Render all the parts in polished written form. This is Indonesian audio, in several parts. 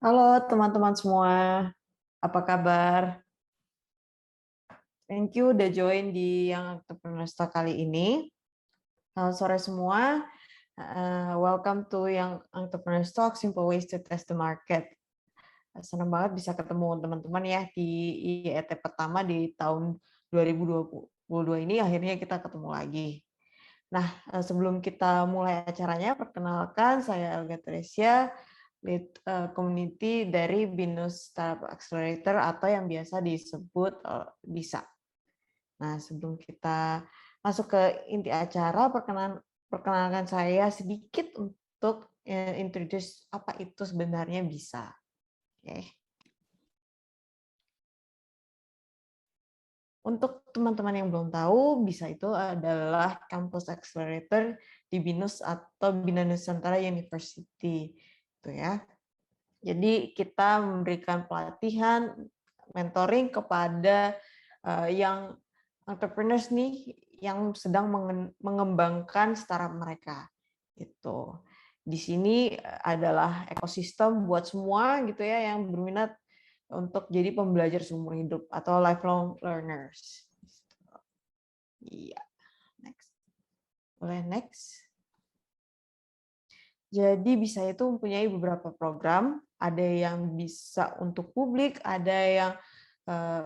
Halo teman-teman semua, apa kabar? Thank you udah join di Young Entrepreneurs Talk kali ini. Selamat sore semua. Welcome to Young Entrepreneurs Talk, Simple Ways to Test the Market. Senang banget bisa ketemu teman-teman ya di IET pertama di tahun 2022 ini. Akhirnya kita ketemu lagi. Nah, sebelum kita mulai acaranya, perkenalkan saya Elga Teresia, lead community dari BINUS Startup Accelerator atau yang biasa disebut BISA. Nah, sebelum kita masuk ke inti acara, perkenalkan saya sedikit untuk introduce apa itu sebenarnya BISA. Oke. Untuk teman-teman yang belum tahu, BISA itu adalah Campus Accelerator di BINUS atau Bina Nusantara University. Itu ya. Jadi kita memberikan pelatihan, mentoring kepada yang entrepreneurs nih yang sedang mengembangkan startup mereka. Gitu. Di sini adalah ekosistem buat semua gitu ya yang berminat untuk jadi pembelajar seumur hidup atau lifelong learners. Iya, next. Boleh next. Jadi bisa itu mempunyai beberapa program, ada yang bisa untuk publik, ada yang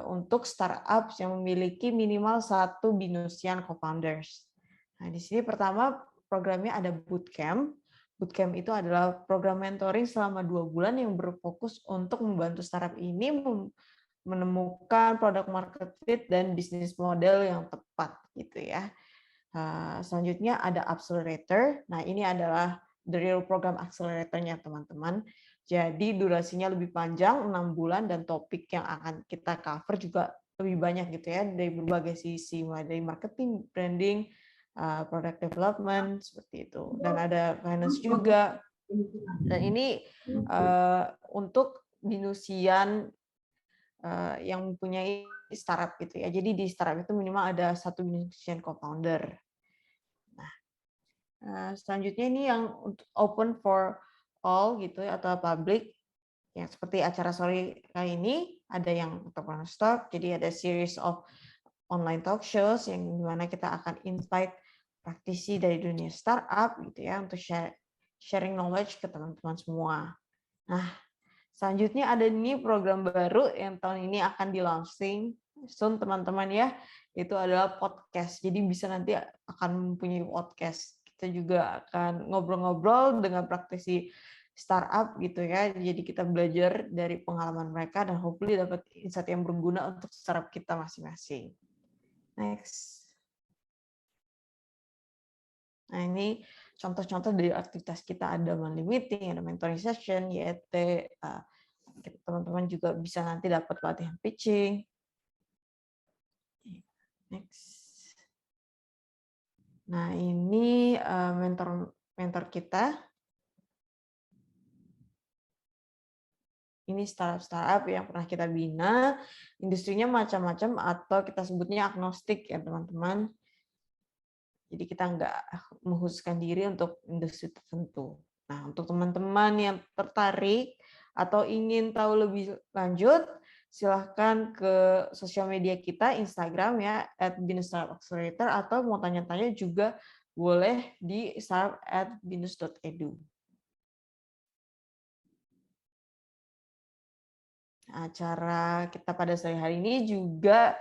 untuk startup yang memiliki minimal 1 BINUSian co-founders. Nah, di sini pertama programnya ada bootcamp. Bootcamp itu adalah program mentoring selama 2 bulan yang berfokus untuk membantu startup ini menemukan produk market fit dan bisnis model yang tepat gitu ya. Selanjutnya ada accelerator. Nah, ini adalah the real program accelerator-nya teman-teman. Jadi durasinya lebih panjang, 6 bulan, dan topik yang akan kita cover juga lebih banyak gitu ya, dari berbagai sisi, mulai dari marketing, branding, product development, seperti itu. Dan ada finance juga. Dan ini untuk BINUSian yang mempunyai startup gitu ya. Jadi di startup itu minimal ada 1 BINUSian co-founder. Selanjutnya ini yang open for all gitu ya, atau public, yang seperti acara sore kali ini ada yang entrepreneur talk, jadi ada series of online talk shows yang dimana kita akan invite praktisi dari dunia startup gitu ya untuk sharing knowledge ke teman-teman semua. Nah, selanjutnya ada nih program baru yang tahun ini akan di-launching soon teman-teman ya, itu adalah podcast. Jadi bisa nanti akan mempunyai podcast. Kita juga akan ngobrol-ngobrol dengan praktisi startup gitu ya. Jadi kita belajar dari pengalaman mereka dan hopefully dapat insight yang berguna untuk startup kita masing-masing. Next. Nah, ini contoh-contoh dari aktivitas kita, ada monthly meeting, ada mentoring session, YT, teman-teman juga bisa nanti dapat pelatihan pitching. Next. Nah, ini mentor kita. Ini startup yang pernah kita bina, industrinya macam-macam atau kita sebutnya agnostik ya teman-teman. Jadi kita nggak mengkhususkan diri untuk industri tertentu. Nah, untuk teman-teman yang tertarik atau ingin tahu lebih lanjut, silahkan ke sosial media kita, Instagram ya, @binus_accelerator, atau mau tanya-tanya juga boleh di startup@binus.edu. Acara kita pada sore hari ini juga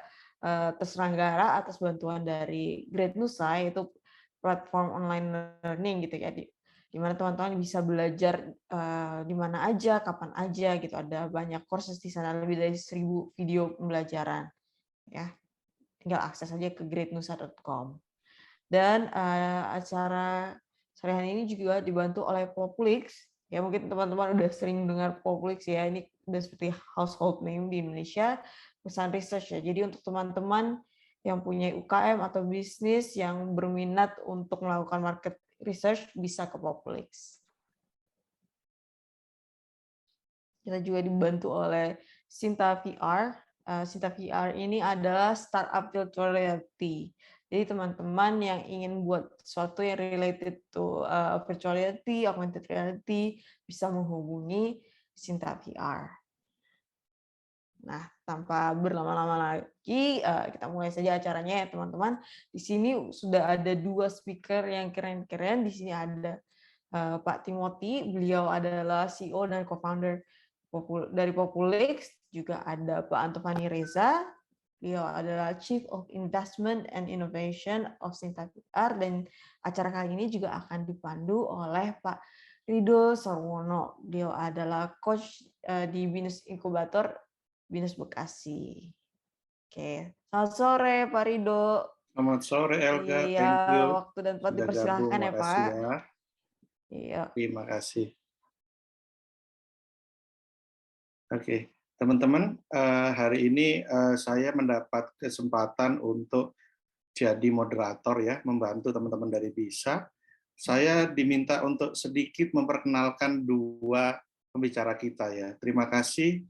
terselenggara atas bantuan dari Great Nusa, yaitu platform online learning gitu ya, di mana teman-teman bisa belajar di mana aja, kapan aja gitu. Ada banyak courses di sana, lebih dari 1.000 video pembelajaran ya. Tinggal akses aja ke greatnusa.com. Dan acara sore hari ini juga dibantu oleh Populix. Ya, mungkin teman-teman udah sering dengar Populix ya, ini udah seperti household name di Indonesia, perusahaan research ya. Jadi untuk teman-teman yang punya UKM atau bisnis yang berminat untuk melakukan market research bisa ke Populix. Kita juga dibantu oleh Sinta VR. Sinta VR ini adalah startup virtual reality. Jadi teman-teman yang ingin buat sesuatu yang related to virtual reality, augmented reality, bisa menghubungi Sinta VR. Nah, tanpa berlama-lama lagi, kita mulai saja acaranya ya teman-teman. Di sini sudah ada 2 speaker yang keren-keren. Di sini ada Pak Timothy, beliau adalah CEO dan co-founder dari Populix. Juga ada Pak Antovani Reza, beliau adalah Chief of Investment and Innovation of Sinta VR. Dan acara kali ini juga akan dipandu oleh Pak Rido Sarwono. Beliau adalah coach di Binus Inkubator Binus Bekasi. Oke, selamat sore Pak Rido. Selamat sore Elga, Iya, thank you. waktu dan tempat Sudah dipersilahkan gabung, ya makasih Pak. ya. Iya. Terima kasih. Oke, teman-teman, hari ini saya mendapat kesempatan untuk jadi moderator ya, membantu teman-teman dari BISA. Saya diminta untuk sedikit memperkenalkan 2 pembicara kita ya. Terima kasih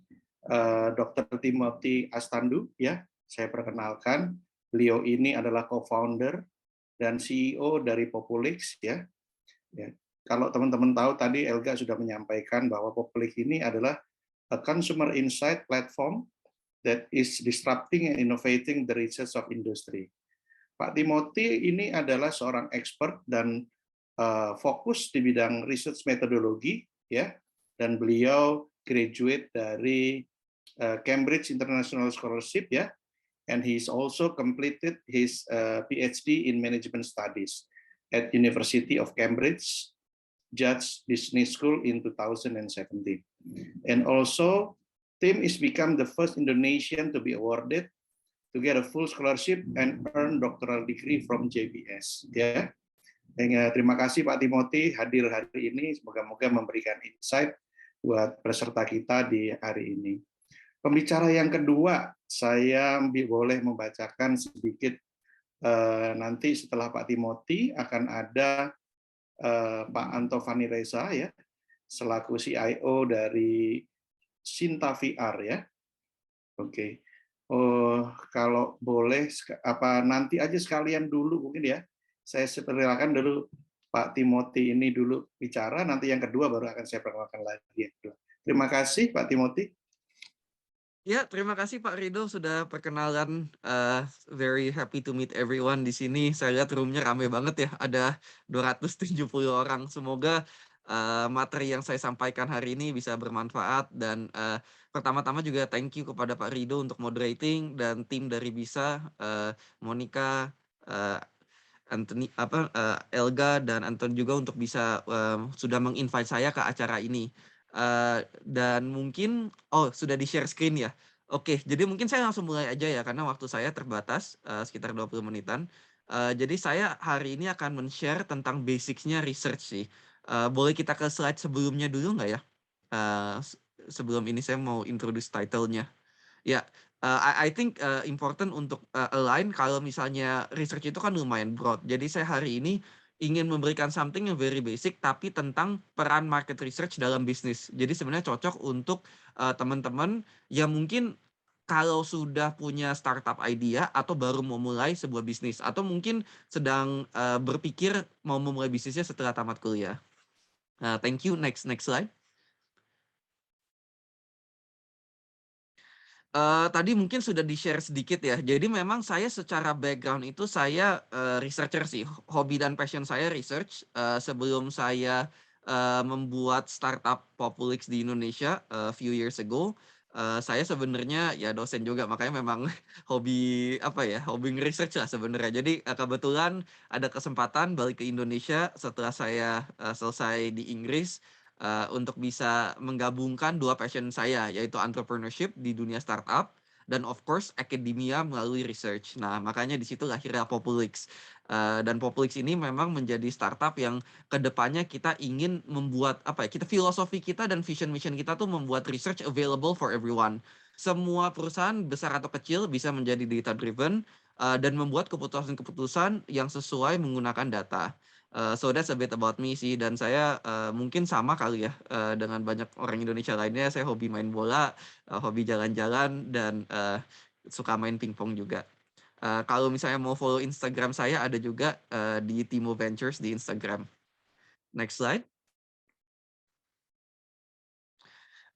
Dr. Timothy Astandu ya. Saya perkenalkan, beliau ini adalah co-founder dan CEO dari Populix ya. Kalau teman-teman tahu tadi Elga sudah menyampaikan bahwa Populix ini adalah a consumer insight platform that is disrupting and innovating the research of industry. Pak Timothy ini adalah seorang expert dan fokus di bidang research metodologi ya, dan beliau graduate dari Cambridge International Scholarship ya, and he's also completed his PhD in Management Studies at University of Cambridge Judge Business School in 2017. And also, Tim is become the first Indonesian to be awarded to get a full scholarship and earn doctoral degree from JBS. Ya, terima kasih Pak Timothy hadir hari ini. Semoga-moga memberikan insight buat peserta kita di hari ini. Pembicara yang kedua, saya boleh membacakan sedikit. Nanti setelah Pak Timothy akan ada Pak Antovani Reza ya, selaku CIO dari Sinta VR ya. Oke. Kalau boleh nanti aja sekalian dulu mungkin ya. Saya persilakan dulu Pak Timothy ini dulu bicara, nanti yang kedua baru akan saya perkenalkan lagi. Terima kasih Pak Timothy. Ya, terima kasih Pak Rido sudah perkenalan. Very happy to meet everyone di sini. Saya lihat roomnya ramai banget ya. Ada 270 orang. Semoga materi yang saya sampaikan hari ini bisa bermanfaat. Dan pertama-tama juga thank you kepada Pak Rido untuk moderating dan tim dari BISA, Monica, Anthony, Elga dan Anton juga untuk bisa sudah menginvite saya ke acara ini. Dan mungkin sudah di share screen ya. Oke, jadi mungkin saya langsung mulai aja ya karena waktu saya terbatas sekitar 20 menitan. Jadi saya hari ini akan men-share tentang basics-nya research sih. Boleh kita ke slide sebelumnya dulu nggak ya? Sebelum ini saya mau introduce title-nya. Ya, I think important untuk align kalau misalnya research itu kan lumayan broad. Jadi saya hari ini ingin memberikan something yang very basic tapi tentang peran market research dalam bisnis. Jadi sebenarnya cocok untuk teman-teman yang mungkin kalau sudah punya startup idea atau baru mau mulai sebuah bisnis atau mungkin sedang berpikir mau memulai bisnisnya setelah tamat kuliah. Thank you. Next slide. Tadi mungkin sudah di-share sedikit ya. Jadi memang saya secara background itu saya researcher sih. Hobi dan passion saya research. Sebelum saya membuat startup Populix di Indonesia few years ago, saya sebenarnya ya dosen juga. Makanya memang hobi hobi research lah sebenarnya. Jadi kebetulan ada kesempatan balik ke Indonesia setelah saya selesai di Inggris. Untuk bisa menggabungkan 2 passion saya, yaitu entrepreneurship di dunia startup dan of course akademia melalui research. Nah, makanya di situ lahirnya Populix. Dan Populix ini memang menjadi startup yang kedepannya kita ingin membuat kita filosofi kita dan vision mission kita tuh membuat research available for everyone. Semua perusahaan besar atau kecil bisa menjadi data driven dan membuat keputusan-keputusan yang sesuai menggunakan data. So that's a bit about me sih, dan saya mungkin sama kali ya dengan banyak orang Indonesia lainnya. Saya hobi main bola, hobi jalan-jalan, dan suka main pingpong juga. Kalau misalnya mau follow Instagram saya ada juga di Timo Ventures di Instagram. Next slide.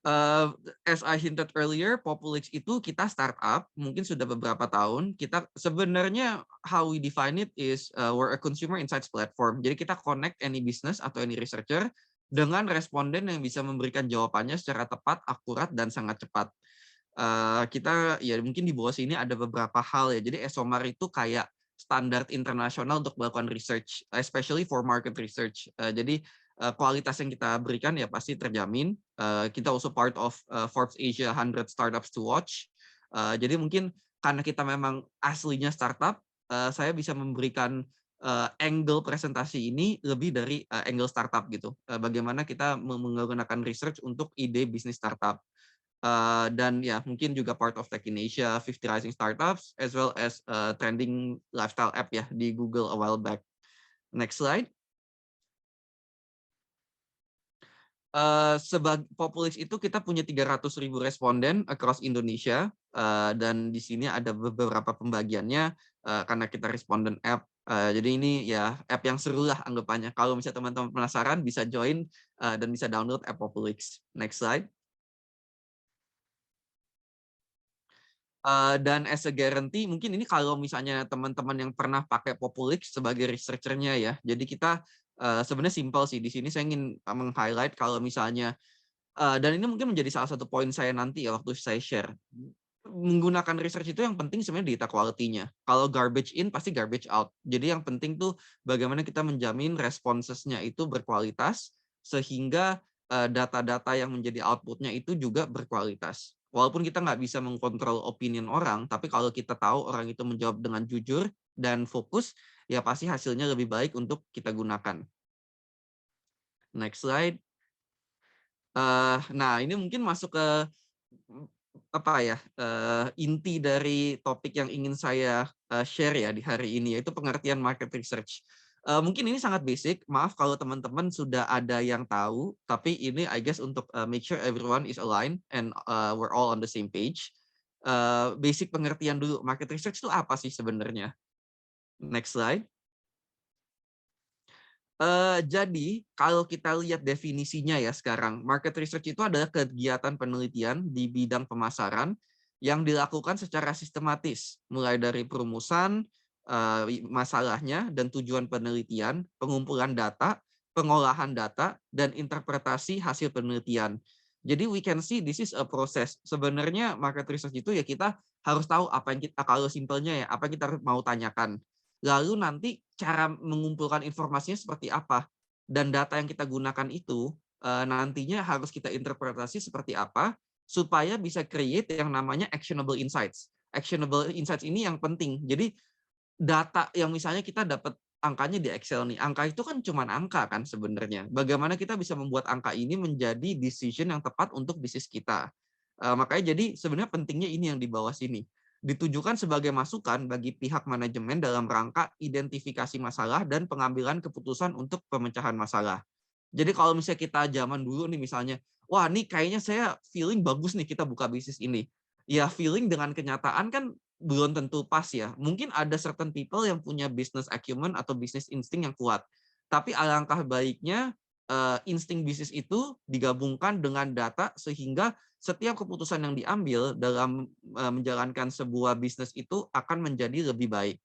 Uh, as I hinted earlier, Populix itu kita startup, mungkin sudah beberapa tahun. Kita sebenarnya how we define it is we're a consumer insights platform. Jadi kita connect any business atau any researcher dengan responden yang bisa memberikan jawabannya secara tepat, akurat, dan sangat cepat. Kita ya mungkin di bawah sini ada beberapa hal ya. Jadi ESOMAR itu kayak standar internasional untuk melakukan research, especially for market research. Jadi kualitas yang kita berikan ya pasti terjamin. Kita also part of Forbes Asia 100 Startups to Watch. Jadi mungkin karena kita memang aslinya startup, saya bisa memberikan angle presentasi ini lebih dari angle startup gitu. Bagaimana kita menggunakan research untuk ide bisnis startup. Dan ya mungkin juga part of Tech in Asia, 50 Rising Startups, as well as trending lifestyle app ya di Google a while back. Next slide. Sebagai Populix itu kita punya 300.000 responden across Indonesia, dan di sini ada beberapa pembagiannya karena kita responden app. Jadi ini ya app yang seru lah anggapannya. Kalau misalnya teman-teman penasaran bisa join dan bisa download app Populix. Next slide. Dan as a guarantee, mungkin ini kalau misalnya teman-teman yang pernah pakai Populix sebagai researcher-nya ya. Jadi kita sebenarnya simpel sih. Di sini saya ingin meng-highlight kalau misalnya, dan ini mungkin menjadi salah satu poin saya nanti ya waktu saya share. Menggunakan research itu yang penting sebenarnya data quality-nya. Kalau garbage in pasti garbage out. Jadi yang penting tuh bagaimana kita menjamin responses-nya itu berkualitas sehingga data-data yang menjadi output-nya itu juga berkualitas. Walaupun kita nggak bisa mengkontrol opinion orang, tapi kalau kita tahu orang itu menjawab dengan jujur dan fokus, ya pasti hasilnya lebih baik untuk kita gunakan. Next slide. Nah, ini mungkin masuk ke apa ya, inti dari topik yang ingin saya share ya di hari ini, yaitu pengertian market research. Mungkin ini sangat basic, maaf kalau teman-teman sudah ada yang tahu, tapi ini I guess untuk make sure everyone is aligned and we're all on the same page. Basic pengertian dulu, market research itu apa sih sebenarnya? Next slide. Jadi kalau kita lihat definisinya ya sekarang, market research itu adalah kegiatan penelitian di bidang pemasaran yang dilakukan secara sistematis, mulai dari perumusan masalahnya dan tujuan penelitian, pengumpulan data, pengolahan data, dan interpretasi hasil penelitian. Jadi we can see this is a process. Sebenarnya market research itu ya kita harus tahu apa yang kita, kalau simpelnya ya, apa yang kita mau tanyakan. Lalu nanti cara mengumpulkan informasinya seperti apa, dan data yang kita gunakan itu nantinya harus kita interpretasi seperti apa supaya bisa create yang namanya actionable insights. Actionable insights ini yang penting. Jadi data yang misalnya kita dapat angkanya di Excel nih, angka itu kan cuma angka kan sebenarnya. Bagaimana kita bisa membuat angka ini menjadi decision yang tepat untuk bisnis kita. Makanya jadi sebenarnya pentingnya ini yang di bawah sini. Ditujukan sebagai masukan bagi pihak manajemen dalam rangka identifikasi masalah dan pengambilan keputusan untuk pemecahan masalah. Jadi kalau misalnya kita zaman dulu nih misalnya, wah nih kayaknya saya feeling bagus nih kita buka bisnis ini. Ya feeling dengan kenyataan kan belum tentu pas ya. Mungkin ada certain people yang punya business acumen atau business instinct yang kuat. Tapi alangkah baiknya insting bisnis itu digabungkan dengan data sehingga setiap keputusan yang diambil dalam menjalankan sebuah bisnis itu akan menjadi lebih baik.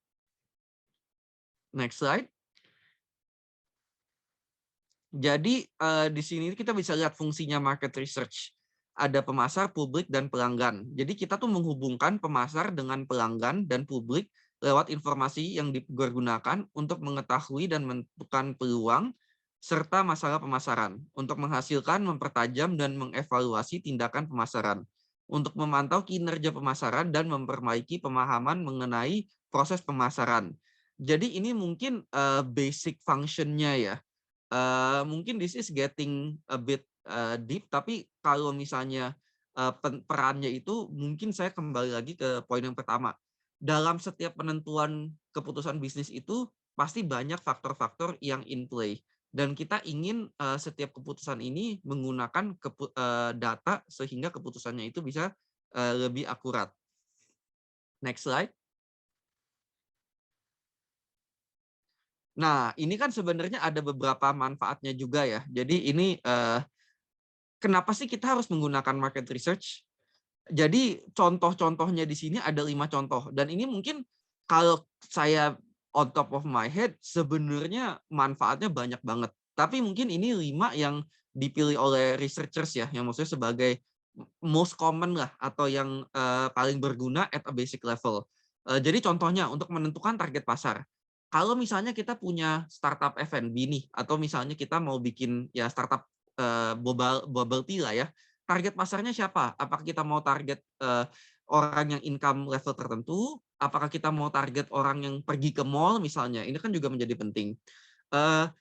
Next slide. Jadi di sini kita bisa lihat fungsinya market research. Ada pemasar, publik, dan pelanggan. Jadi kita tuh menghubungkan pemasar dengan pelanggan dan publik lewat informasi yang dipergunakan untuk mengetahui dan menentukan peluang serta masalah pemasaran, untuk menghasilkan, mempertajam, dan mengevaluasi tindakan pemasaran, untuk memantau kinerja pemasaran dan memperbaiki pemahaman mengenai proses pemasaran. Jadi ini mungkin basic function-nya ya. Mungkin this is getting a bit deep, tapi kalau misalnya perannya itu mungkin saya kembali lagi ke poin yang pertama. Dalam setiap penentuan keputusan bisnis itu pasti banyak faktor-faktor yang in play. Dan kita ingin setiap keputusan ini menggunakan data sehingga keputusannya itu bisa lebih akurat. Next slide. Nah, ini kan sebenarnya ada beberapa manfaatnya juga ya. Jadi ini kenapa sih kita harus menggunakan market research? Jadi contoh-contohnya di sini ada 5 contoh dan ini mungkin kalau saya on top of my head sebenarnya manfaatnya banyak banget. Tapi mungkin ini 5 yang dipilih oleh researchers ya, yang maksudnya sebagai most common lah atau yang paling berguna at a basic level. Jadi contohnya untuk menentukan target pasar. Kalau misalnya kita punya startup F&B nih atau misalnya kita mau bikin ya startup bubble tea lah ya. Target pasarnya siapa? Apakah kita mau target orang yang income level tertentu? Apakah kita mau target orang yang pergi ke mall misalnya? Ini kan juga menjadi penting.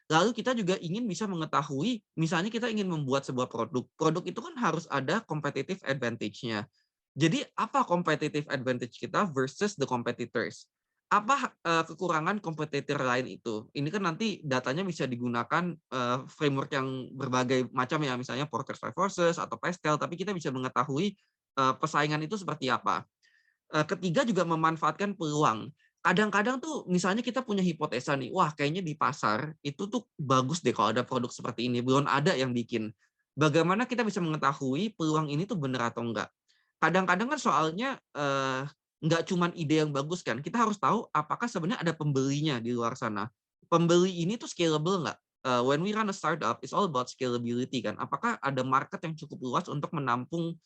Lalu kita juga ingin bisa mengetahui, misalnya kita ingin membuat sebuah produk. Produk itu kan harus ada competitive advantage-nya. Jadi apa competitive advantage kita versus the competitors? Apa kekurangan kompetitor lain itu? Ini kan nanti datanya bisa digunakan framework yang berbagai macam ya, misalnya Porter's Five Forces atau Pastel, tapi kita bisa mengetahui persaingan itu seperti apa. Ketiga juga memanfaatkan peluang. Kadang-kadang tuh misalnya kita punya hipotesa nih, wah kayaknya di pasar itu tuh bagus deh kalau ada produk seperti ini, belum ada yang bikin. Bagaimana kita bisa mengetahui peluang ini tuh benar atau enggak? Kadang-kadang kan soalnya nggak cuma ide yang bagus kan, kita harus tahu apakah sebenarnya ada pembelinya di luar sana. Pembeli ini tuh scalable nggak? When we run a startup, it's all about scalability kan. Apakah ada market yang cukup luas untuk menampung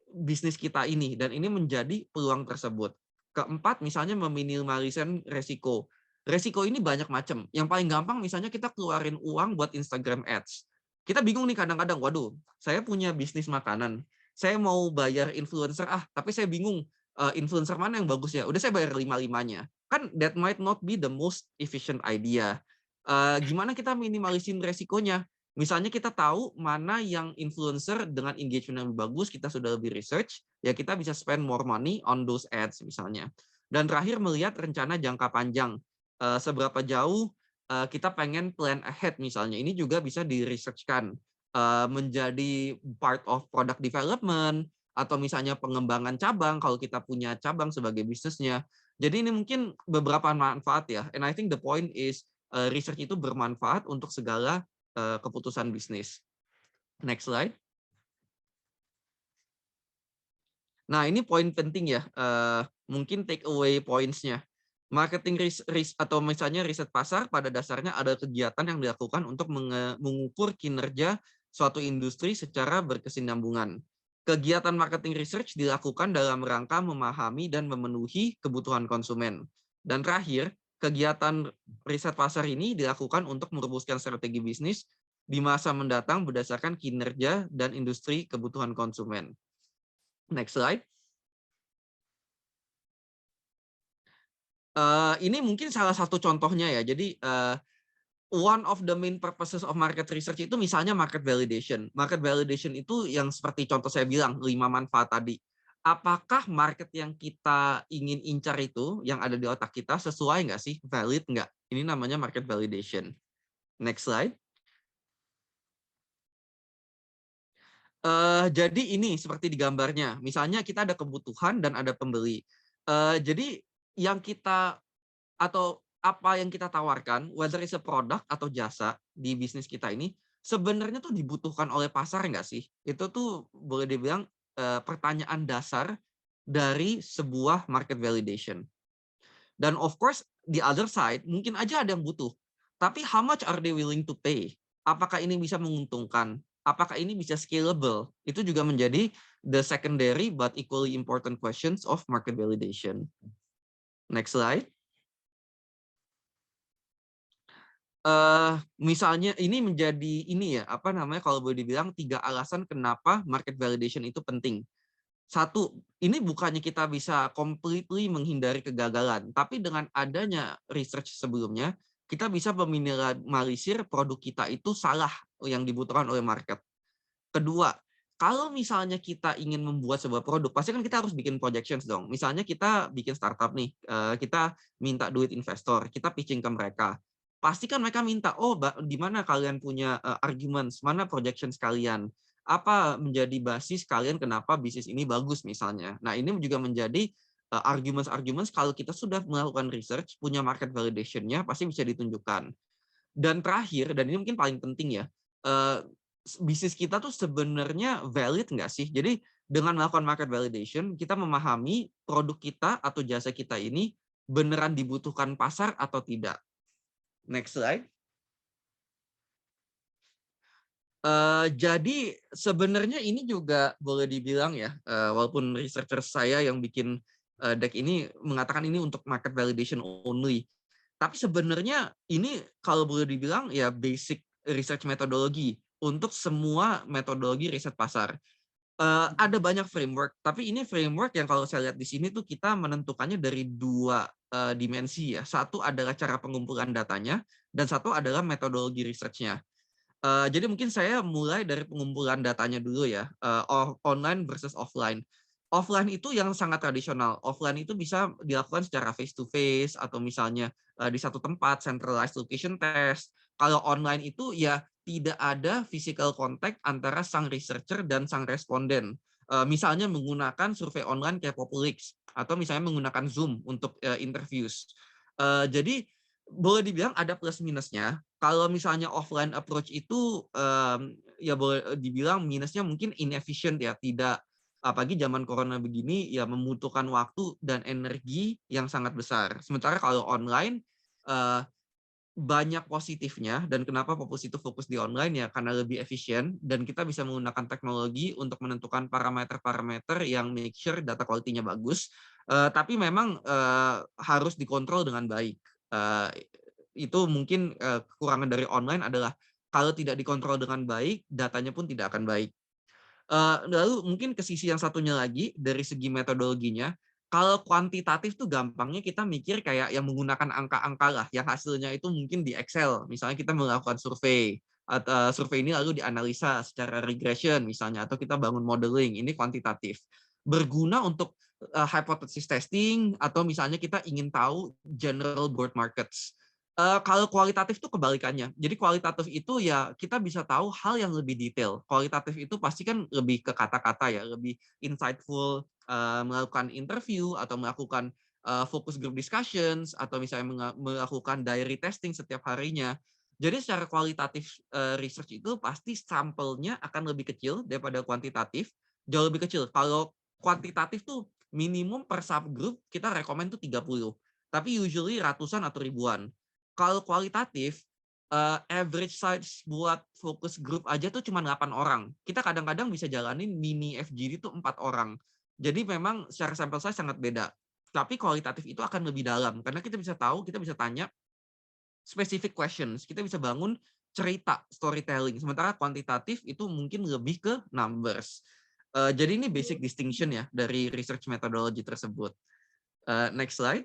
bisnis kita ini, dan ini menjadi peluang tersebut. Keempat, misalnya meminimalisir resiko. Resiko ini banyak macam. Yang paling gampang misalnya kita keluarin uang buat Instagram Ads. Kita bingung nih kadang-kadang, waduh, saya punya bisnis makanan. Saya mau bayar influencer, tapi saya bingung influencer mana yang bagus ya. Udah saya bayar 5-5-nya. Kan that might not be the most efficient idea. Gimana kita minimalisin resikonya? Misalnya kita tahu mana yang influencer dengan engagement yang lebih bagus, kita sudah lebih research, ya kita bisa spend more money on those ads misalnya. Dan terakhir melihat rencana jangka panjang, seberapa jauh kita pengen plan ahead misalnya. Ini juga bisa di-researchkan menjadi part of product development atau misalnya pengembangan cabang kalau kita punya cabang sebagai bisnisnya. Jadi ini mungkin beberapa manfaat ya. And I think the point is research itu bermanfaat untuk segala keputusan bisnis. Next slide. Nah, ini poin penting ya. Mungkin take away points-nya. Marketing atau misalnya riset pasar pada dasarnya ada kegiatan yang dilakukan untuk mengukur kinerja suatu industri secara berkesinambungan. Kegiatan marketing research dilakukan dalam rangka memahami dan memenuhi kebutuhan konsumen. Dan terakhir, kegiatan riset pasar ini dilakukan untuk merumuskan strategi bisnis di masa mendatang berdasarkan kinerja dan industri kebutuhan konsumen. Next slide. Ini mungkin salah satu contohnya ya. Jadi one of the main purposes of market research itu misalnya market validation. Market validation itu yang seperti contoh saya bilang 5 manfaat tadi. Apakah market yang kita ingin incar itu yang ada di otak kita sesuai nggak sih, valid nggak? Ini namanya market validation. Next slide. Jadi ini seperti di gambarnya. Misalnya kita ada kebutuhan dan ada pembeli. Jadi yang kita atau apa yang kita tawarkan, whether it's a product atau jasa di bisnis kita ini, sebenarnya tuh dibutuhkan oleh pasar nggak sih? Itu tuh boleh dibilang pertanyaan dasar dari sebuah market validation. Dan of course, the other side, mungkin aja ada yang butuh. Tapi how much are they willing to pay? Apakah ini bisa menguntungkan? Apakah ini bisa scalable? Itu juga menjadi the secondary but equally important questions of market validation. Next slide. Misalnya ini menjadi ini ya, apa namanya kalau boleh dibilang 3 alasan kenapa market validation itu penting. Satu, ini bukannya kita bisa completely menghindari kegagalan, tapi dengan adanya research sebelumnya, kita bisa meminimalisir produk kita itu salah yang dibutuhkan oleh market. Kedua, kalau misalnya kita ingin membuat sebuah produk, pasti kan kita harus bikin projections dong. Misalnya kita bikin startup nih, kita minta duit investor, kita pitching ke mereka. Pasti kan mereka minta, oh di mana kalian punya arguments, mana projections kalian, apa menjadi basis kalian kenapa bisnis ini bagus misalnya. Nah ini juga menjadi arguments kalau kita sudah melakukan research, punya market validation-nya, pasti bisa ditunjukkan. Dan terakhir, dan ini mungkin paling penting ya, bisnis kita tuh sebenarnya valid nggak sih? Jadi dengan melakukan market validation, kita memahami produk kita atau jasa kita ini beneran dibutuhkan pasar atau tidak. Next slide. Jadi sebenarnya ini juga boleh dibilang ya, walaupun researcher saya yang bikin deck ini mengatakan ini untuk market validation only. Tapi sebenarnya ini kalau boleh dibilang ya basic research methodology untuk semua metodologi riset pasar. Ada banyak framework, tapi ini framework yang kalau saya lihat di sini tuh kita menentukannya dari dua dimensi ya. Satu adalah cara pengumpulan datanya, dan satu adalah metodologi research-nya. Jadi mungkin saya mulai dari pengumpulan datanya dulu ya, online versus offline. Offline itu yang sangat tradisional. Offline itu bisa dilakukan secara face to face atau misalnya di satu tempat, centralized location test. Kalau online itu ya tidak ada physical contact antara sang researcher dan sang responden. Misalnya menggunakan survei online kayak Populix atau misalnya menggunakan Zoom untuk interviews. Jadi boleh dibilang ada plus minusnya. Kalau misalnya offline approach itu ya boleh dibilang minusnya mungkin inefficient ya, tidak, apalagi zaman corona begini ya membutuhkan waktu dan energi yang sangat besar. Sementara kalau online eh, banyak positifnya, dan kenapa Popus itu fokus di online ya karena lebih efisien dan kita bisa menggunakan teknologi untuk menentukan parameter-parameter yang make sure data quality-nya bagus. Tapi memang harus dikontrol dengan baik. Itu mungkin kekurangan dari online adalah kalau tidak dikontrol dengan baik, datanya pun tidak akan baik. Lalu mungkin ke sisi yang satunya lagi dari segi metodologinya, kalau kuantitatif tuh gampangnya kita mikir kayak yang menggunakan angka-angka lah, yang hasilnya itu mungkin di Excel. Misalnya kita melakukan survei, atau survei ini lalu dianalisa secara regression misalnya, atau kita bangun modeling, ini kuantitatif. Berguna untuk hypothesis testing, atau misalnya kita ingin tahu general broad markets. Kalau kualitatif itu kebalikannya. Jadi kualitatif itu ya kita bisa tahu hal yang lebih detail. Kualitatif itu pasti kan lebih ke kata-kata ya, lebih insightful, melakukan interview atau melakukan focus group discussions atau misalnya melakukan diary testing setiap harinya. Jadi secara kualitatif research itu pasti sampelnya akan lebih kecil daripada kuantitatif, jauh lebih kecil. Kalau kuantitatif tuh minimum per subgroup kita rekomend tuh 30, tapi usually ratusan atau ribuan. Kalau kualitatif, average size buat focus group aja tuh cuma 8 orang. Kita kadang-kadang bisa jalanin mini FGD tuh 4 orang. Jadi memang secara sampel size sangat beda. Tapi kualitatif itu akan lebih dalam, karena kita bisa tahu, kita bisa tanya specific questions, kita bisa bangun cerita, storytelling. Sementara kuantitatif itu mungkin lebih ke numbers. Jadi ini basic distinction ya dari research methodology tersebut. Next slide.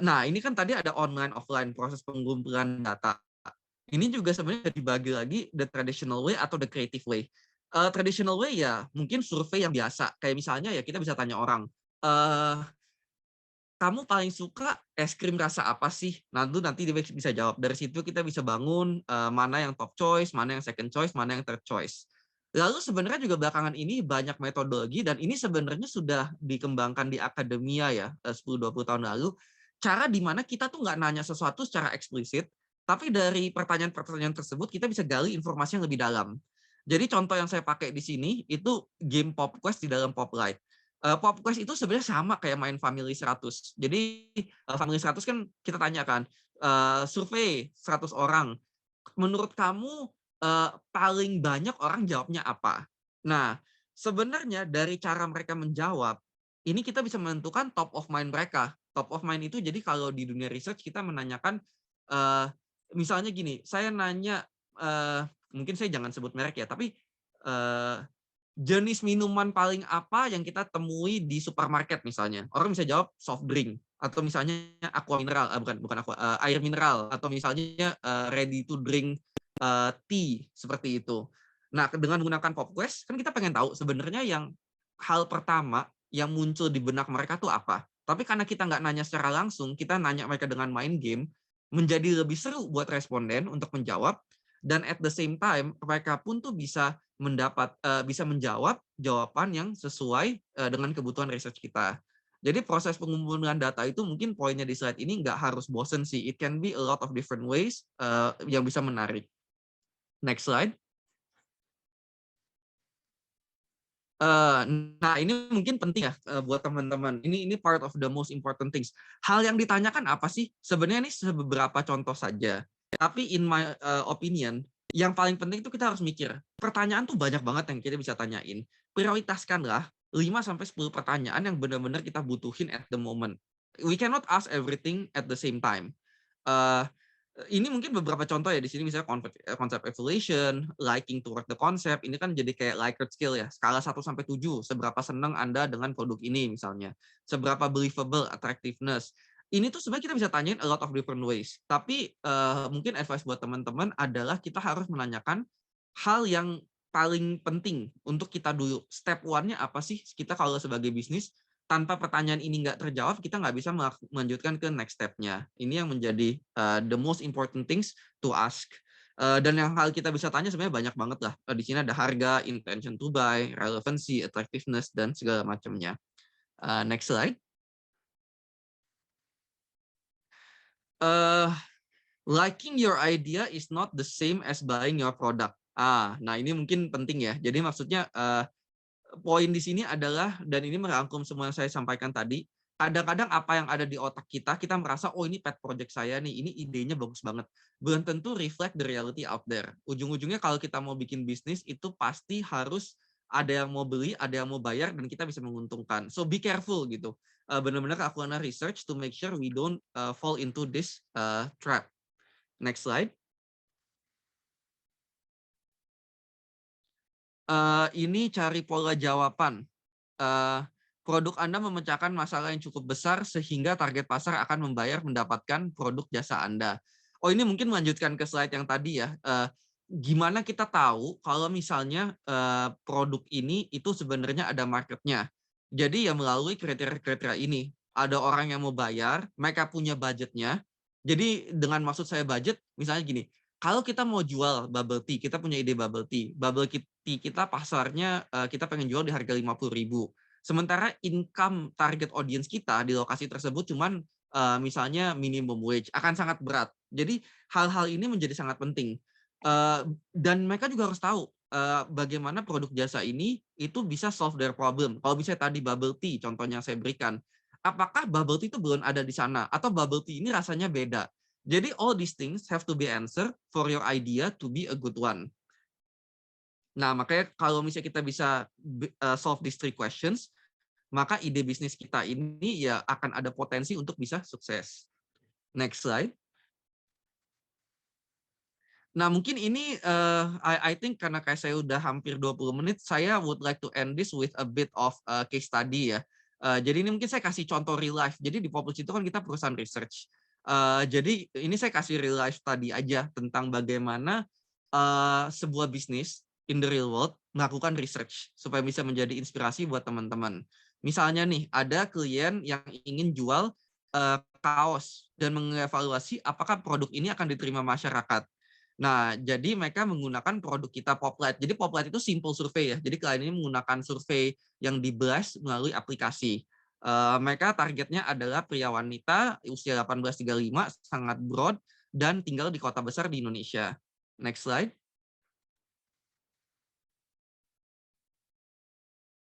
Nah, ini kan tadi ada online, offline, proses pengumpulan data. Ini juga sebenarnya dibagi lagi the traditional way atau the creative way. Traditional way ya mungkin survei yang biasa. Kayak misalnya ya kita bisa tanya orang, kamu paling suka es krim rasa apa sih? Nanti dia bisa jawab. Dari situ kita bisa bangun mana yang top choice, mana yang second choice, mana yang third choice. Lalu sebenarnya juga belakangan ini banyak metodologi, dan ini sebenarnya sudah dikembangkan di akademia ya 10-20 tahun lalu. Cara di mana kita tuh nggak nanya sesuatu secara eksplisit, tapi dari pertanyaan-pertanyaan tersebut kita bisa gali informasi yang lebih dalam. Jadi contoh yang saya pakai di sini itu game Pop Quest di dalam Poplight. Pop Quest itu sebenarnya sama kayak main Family 100. Jadi Family 100 kan kita tanyakan, survei 100 orang. Menurut kamu paling banyak orang jawabnya apa? Nah, sebenarnya dari cara mereka menjawab, ini kita bisa menentukan top of mind mereka. Top of mind itu jadi kalau di dunia research kita menanyakan, misalnya gini, saya nanya, mungkin saya jangan sebut merek ya, tapi jenis minuman paling apa yang kita temui di supermarket misalnya. Orang bisa jawab soft drink, atau misalnya aqua mineral, bukan aqua, air mineral, atau misalnya ready to drink tea, seperti itu. Nah, dengan menggunakan PopQuest kan kita pengen tahu sebenarnya yang hal pertama yang muncul di benak mereka tuh apa. Tapi karena kita nggak nanya secara langsung, kita nanya mereka dengan main game, menjadi lebih seru buat responden untuk menjawab, dan at the same time mereka pun tuh bisa bisa menjawab jawaban yang sesuai dengan kebutuhan research kita. Jadi proses pengumpulan data itu mungkin poinnya di slide ini nggak harus bosen sih. It can be a lot of different ways yang bisa menarik. Next slide. Nah, ini mungkin penting ya buat teman-teman. Ini part of the most important things. Hal yang ditanyakan apa sih? Sebenarnya ini beberapa contoh saja. Tapi in my opinion, yang paling penting itu kita harus mikir. Pertanyaan tuh banyak banget yang kita bisa tanyain. Prioritaskanlah 5-10 pertanyaan yang benar-benar kita butuhin at the moment. We cannot ask everything at the same time. Uh, ini mungkin beberapa contoh ya di sini, misalnya konsep evaluation, liking toward the concept, ini kan jadi kayak Likert scale ya, skala 1-7, seberapa senang Anda dengan produk ini misalnya, seberapa believable, attractiveness. Ini tuh sebenarnya kita bisa tanyain a lot of different ways, tapi mungkin advice buat teman-teman adalah kita harus menanyakan hal yang paling penting untuk kita dulu. Step one-nya apa sih kita kalau sebagai bisnis? Tanpa pertanyaan ini nggak terjawab, kita nggak bisa melanjutkan ke next step-nya. Ini yang menjadi the most important things to ask. Dan yang hal kita bisa tanya sebenarnya banyak banget lah. Di sini ada harga, intention to buy, relevancy, attractiveness, dan segala macamnya. Next slide. Liking your idea is not the same as buying your product. Nah ini mungkin penting ya. Jadi maksudnya poin di sini adalah, dan ini merangkum semua yang saya sampaikan tadi, kadang-kadang apa yang ada di otak kita, kita merasa, oh ini pet project saya nih, ini idenya bagus banget. Belum tentu reflect the reality out there. Ujung-ujungnya kalau kita mau bikin bisnis, itu pasti harus ada yang mau beli, ada yang mau bayar, dan kita bisa menguntungkan. So be careful gitu. Benar-benar lakukan research to make sure we don't fall into this trap. Next slide. Ini cari pola jawaban. Produk Anda memecahkan masalah yang cukup besar sehingga target pasar akan membayar mendapatkan produk jasa Anda. Oh, ini mungkin melanjutkan ke slide yang tadi ya. Gimana kita tahu kalau misalnya produk ini itu sebenarnya ada marketnya. Jadi ya melalui kriteria-kriteria ini. Ada orang yang mau bayar, mereka punya budgetnya. Jadi dengan maksud saya budget, misalnya gini, kalau kita mau jual bubble tea, kita punya ide bubble tea. Bubble tea kita pasarnya kita pengen jual di harga 50.000. Sementara income target audience kita di lokasi tersebut cuman misalnya minimum wage, akan sangat berat. Jadi hal-hal ini menjadi sangat penting. Dan mereka juga harus tahu bagaimana produk jasa ini itu bisa solve their problem. Kalau misalnya tadi bubble tea, contohnya yang saya berikan, apakah bubble tea itu belum ada di sana? Atau bubble tea ini rasanya beda? Jadi all these things have to be answered for your idea to be a good one. Nah, makanya kalau misalnya kita bisa solve these 3 questions, maka ide bisnis kita ini ya akan ada potensi untuk bisa sukses. Next slide. Nah, mungkin ini I think karena kayak saya udah hampir 20 menit, saya would like to end this with a bit of case study ya. Jadi ini mungkin saya kasih contoh real life. Jadi di Populus itu kan kita perusahaan research. Jadi ini saya kasih real life tadi aja tentang bagaimana sebuah bisnis in the real world melakukan research supaya bisa menjadi inspirasi buat teman-teman. Misalnya nih, ada klien yang ingin jual kaos dan mengevaluasi apakah produk ini akan diterima masyarakat. Nah, jadi mereka menggunakan produk kita Poplight. Jadi Poplight itu simple survei ya. Jadi klien ini menggunakan survei yang di-blast melalui aplikasi. Mereka targetnya adalah pria wanita usia 18-35, sangat broad, dan tinggal di kota besar di Indonesia. Next slide.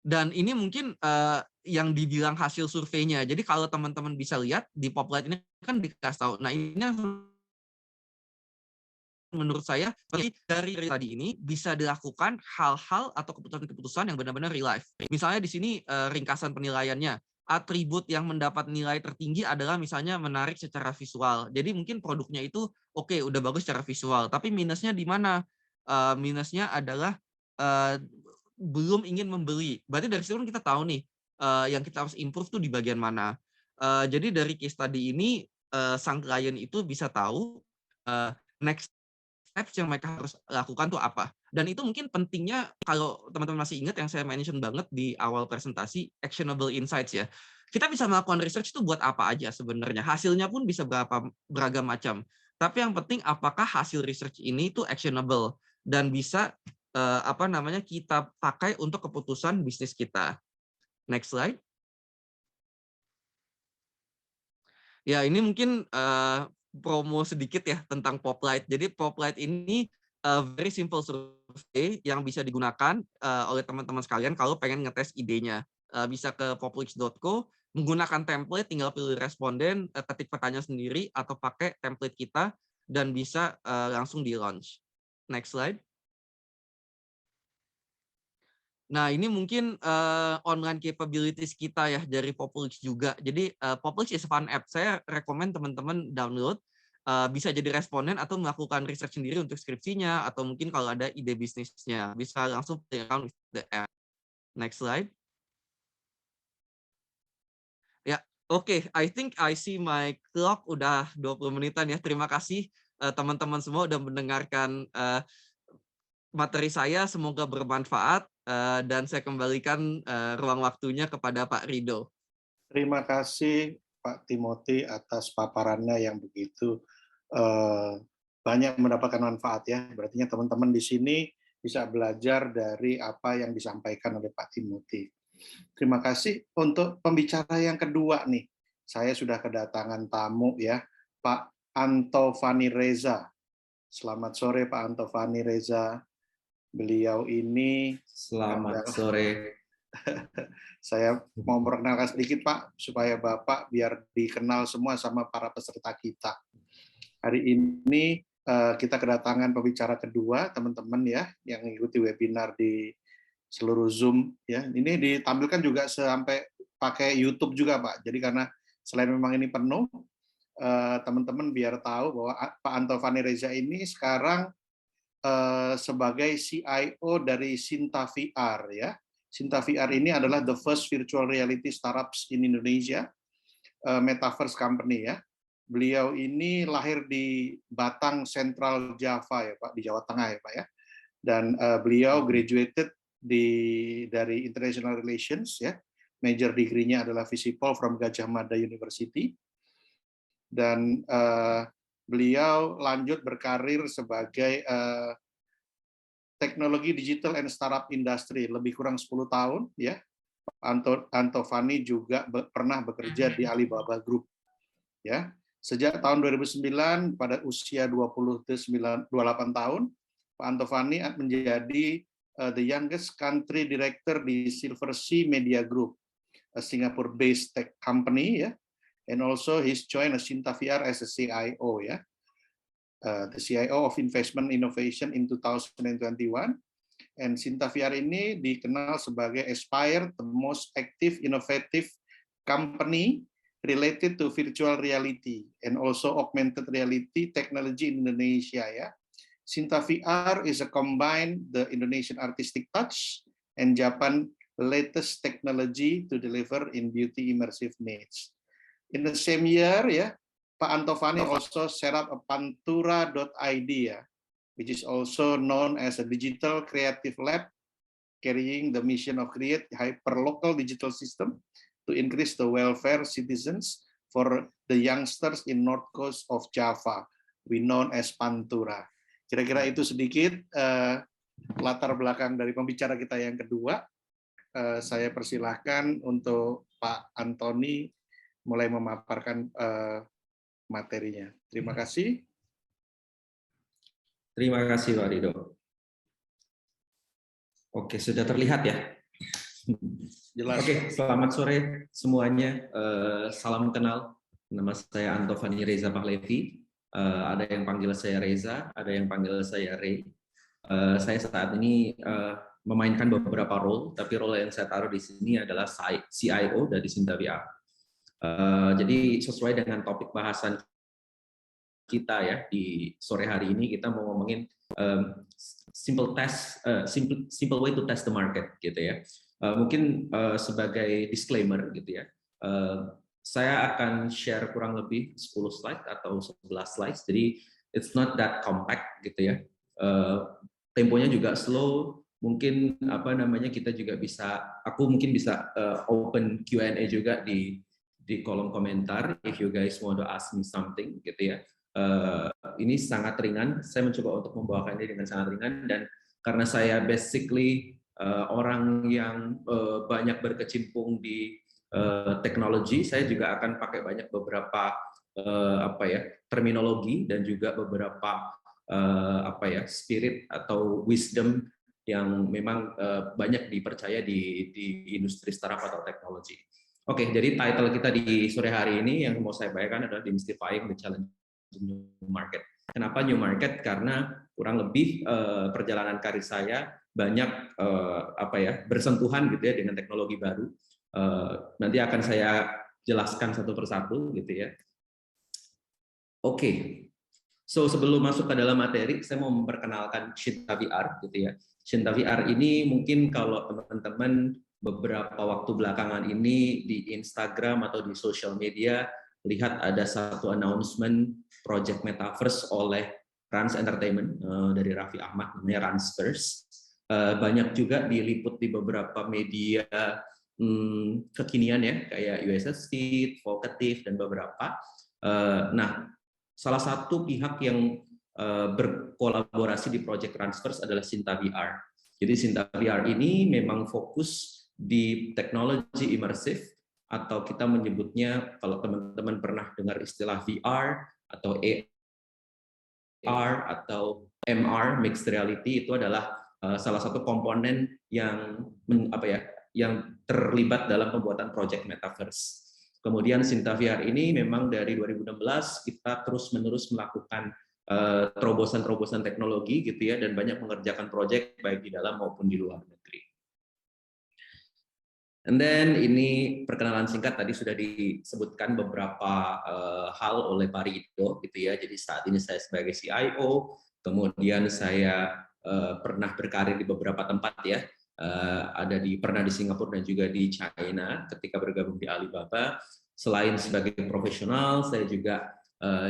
Dan ini mungkin yang dibilang hasil surveinya. Jadi kalau teman-teman bisa lihat, di Poplight ini kan dikasih tahu. Nah, ini menurut saya dari tadi ini bisa dilakukan hal-hal atau keputusan-keputusan yang benar-benar real life. Misalnya di sini ringkasan penilaiannya, atribut yang mendapat nilai tertinggi adalah misalnya menarik secara visual. Jadi mungkin produknya itu oke, udah bagus secara visual, tapi minusnya di mana? Minusnya adalah belum ingin membeli. Berarti dari situ kita tahu nih yang kita harus improve tuh di bagian mana. Jadi dari case tadi ini sang klien itu bisa tahu next steps yang mereka harus lakukan tuh apa. Dan itu mungkin pentingnya kalau teman-teman masih ingat yang saya mention banget di awal presentasi, actionable insights ya. Kita bisa melakukan research itu buat apa aja sebenarnya. Hasilnya pun bisa beragam macam. Tapi yang penting apakah hasil research ini itu actionable dan bisa kita pakai untuk keputusan bisnis kita. Next slide. Ya, ini mungkin promo sedikit ya tentang Poplight. Jadi Poplight ini very simple survey yang bisa digunakan oleh teman-teman sekalian kalau pengen ngetes idenya. Bisa ke poplix.co, menggunakan template, tinggal pilih responden, ketik pertanyaan sendiri, atau pakai template kita, dan bisa langsung di-launch. Next slide. Nah, ini mungkin online capabilities kita ya dari Poplix juga. Jadi Poplix is a fun app. Saya rekomend teman-teman download. Bisa jadi responden atau melakukan research sendiri untuk skripsinya, atau mungkin kalau ada ide bisnisnya bisa langsung play around with the app. Next slide. Ya, oke. I think I see my clock udah 20 menitan ya. Terima kasih teman-teman semua udah mendengarkan materi saya, semoga bermanfaat, dan saya kembalikan ruang waktunya kepada Pak Rido. Terima kasih Pak Timothy atas paparannya yang begitu banyak mendapatkan manfaat ya. Berarti teman-teman di sini bisa belajar dari apa yang disampaikan oleh Pak Timothy. Terima kasih. Untuk pembicara yang kedua nih, saya sudah kedatangan tamu ya, Pak Antovani Reza. Selamat sore Pak Antovani Reza. Beliau ini Selamat sore. Saya mau memperkenalkan sedikit Pak, supaya Bapak biar dikenal semua sama para peserta kita. Hari ini kita kedatangan pembicara kedua, teman-teman ya, yang mengikuti webinar di seluruh Zoom. Ya, ini ditampilkan juga sampai pakai YouTube juga Pak. Jadi karena selain memang ini penuh, teman-teman biar tahu bahwa Pak Antovani Reza ini sekarang sebagai CIO dari Sinta VR ya. Sinta VR ini adalah the first virtual reality startups in Indonesia, metaverse company ya. Beliau ini lahir di Batang Central Java ya Pak, di Jawa Tengah ya Pak ya. Dan beliau graduated dari International Relations ya. Major degree-nya adalah Visipol from Gajah Mada University. Dan beliau lanjut berkarir sebagai teknologi digital and startup industry lebih kurang 10 tahun ya. Antovani juga pernah bekerja di Alibaba Group ya. Sejak tahun 2009 pada usia 28 tahun, Pak Antovani menjadi the youngest country director di Silver Sea Media Group, a Singapore-based tech company ya. And also he's joined Sinta VR as a CIO ya. The CIO of Investment Innovation in 2021, and Sinta VR ini dikenal sebagai Aspire, the most active innovative company related to virtual reality and also augmented reality technology in Indonesia ya. Sinta VR is a combine the Indonesian artistic touch and Japan latest technology to deliver in beauty immersive needs. In the same year ya, Pak Antovani also set up a Pantura.id ya, which is also known as a digital creative lab carrying the mission of create hyperlocal digital system to increase the welfare citizens for the youngsters in north coast of Java, we known as Pantura. Kira-kira itu sedikit latar belakang dari pembicara kita yang kedua. Saya persilahkan untuk Pak Antoni mulai memaparkan materinya. Terima kasih. Terima kasih Pak Rido. Oke, sudah terlihat ya? Jelas. Oke, selamat sore semuanya. Salam kenal. Nama saya Antovani Reza Pahlevi. Ada yang panggil saya Reza, ada yang panggil saya Ray. Saya saat ini memainkan beberapa role, tapi role yang saya taruh di sini adalah CIO dari Sinta VR. Jadi sesuai dengan topik bahasan kita ya di sore hari ini, kita mau ngomongin simple way to test the market gitu ya. Mungkin sebagai disclaimer gitu ya, saya akan share kurang lebih 10 slide atau 11 slides, jadi it's not that compact gitu ya. Temponya juga slow, mungkin kita juga bisa, aku mungkin bisa open Q&A juga di kolom komentar if you guys want to ask me something gitu ya. Ini sangat ringan, saya mencoba untuk membawakan ini dengan sangat ringan, dan karena saya basically orang yang banyak berkecimpung di teknologi, saya juga akan pakai banyak beberapa terminologi dan juga beberapa spirit atau wisdom yang memang banyak dipercaya di industri startup atau teknologi. Oke, jadi title kita di sore hari ini yang mau saya bagikan adalah Demystifying the Challenge New Market. Kenapa New Market? Karena kurang lebih perjalanan karir saya banyak bersentuhan gitu ya dengan teknologi baru. Nanti akan saya jelaskan satu persatu gitu ya. Oke. So sebelum masuk ke dalam materi, saya mau memperkenalkan Shinta VR gitu ya. Shinta VR ini mungkin kalau teman-teman beberapa waktu belakangan ini di Instagram atau di social media lihat ada satu announcement project Metaverse oleh Rans Entertainment dari Raffi Ahmad, namanya Ransverse. Banyak juga diliput di beberapa media kekinian ya, kayak USS Feed, Vocative, dan beberapa. Nah, salah satu pihak yang berkolaborasi di Project Ransverse adalah Shinta VR. Jadi Shinta VR ini memang fokus di teknologi imersif, atau kita menyebutnya, kalau teman-teman pernah dengar istilah VR atau AR atau MR, mixed reality, itu adalah salah satu komponen yang yang terlibat dalam pembuatan project Metaverse. Kemudian Shinta VR ini memang dari 2016 kita terus-menerus melakukan terobosan-terobosan teknologi gitu ya, dan banyak mengerjakan proyek baik di dalam maupun di luar negeri. And then ini perkenalan singkat, tadi sudah disebutkan beberapa hal oleh Pak Rido gitu ya. Jadi saat ini saya sebagai CIO, kemudian saya pernah berkarir di beberapa tempat ya. Pernah di Singapura dan juga di China ketika bergabung di Alibaba. Selain sebagai profesional, saya juga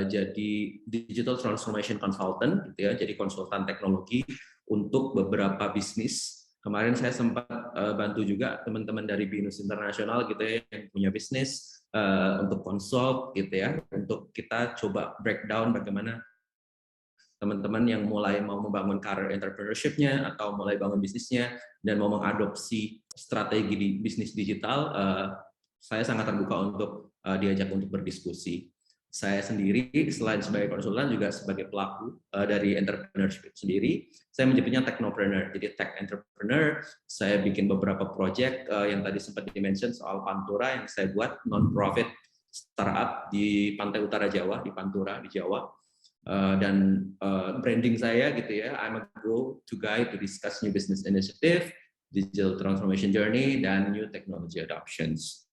jadi digital transformation consultant gitu ya, jadi konsultan teknologi untuk beberapa bisnis. Kemarin saya sempat bantu juga teman-teman dari BINUS Internasional gitu ya, yang punya bisnis untuk consult gitu ya, untuk kita coba breakdown bagaimana teman-teman yang mulai mau membangun career entrepreneurship-nya atau mulai bangun bisnisnya dan mau mengadopsi strategi di bisnis digital. Saya sangat terbuka untuk diajak untuk berdiskusi. Saya sendiri selain sebagai konsultan juga sebagai pelaku dari entrepreneurship sendiri. Saya menyebutnya technopreneur, jadi tech entrepreneur. Saya bikin beberapa project yang tadi sempat di-mention soal Pantura yang saya buat, non-profit startup di pantai utara Jawa, di Pantura di Jawa. Dan branding saya gitu ya, I'm a go-to guy to discuss new business initiative, digital transformation journey, dan new technology adoptions.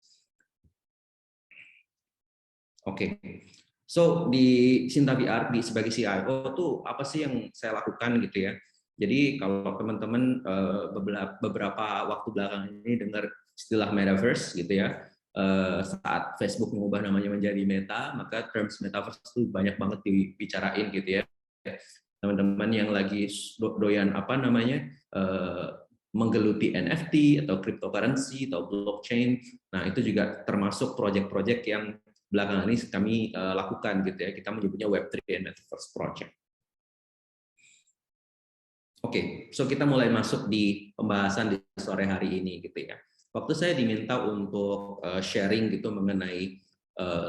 Oke, so di Shinta VR sebagai CIO tuh apa sih yang saya lakukan gitu ya? Jadi kalau teman-teman beberapa waktu belakangan ini dengar istilah Metaverse gitu ya, saat Facebook mengubah namanya menjadi Meta, maka terms Metaverse itu banyak banget dibicarain gitu ya. Teman-teman yang lagi doyan menggeluti NFT atau cryptocurrency atau blockchain, nah itu juga termasuk project-project yang belakangan ini kami lakukan gitu ya. Kita menyebutnya Web3 and Metaverse Project. Oke, so kita mulai masuk di pembahasan di sore hari ini gitu ya. Waktu saya diminta untuk sharing gitu mengenai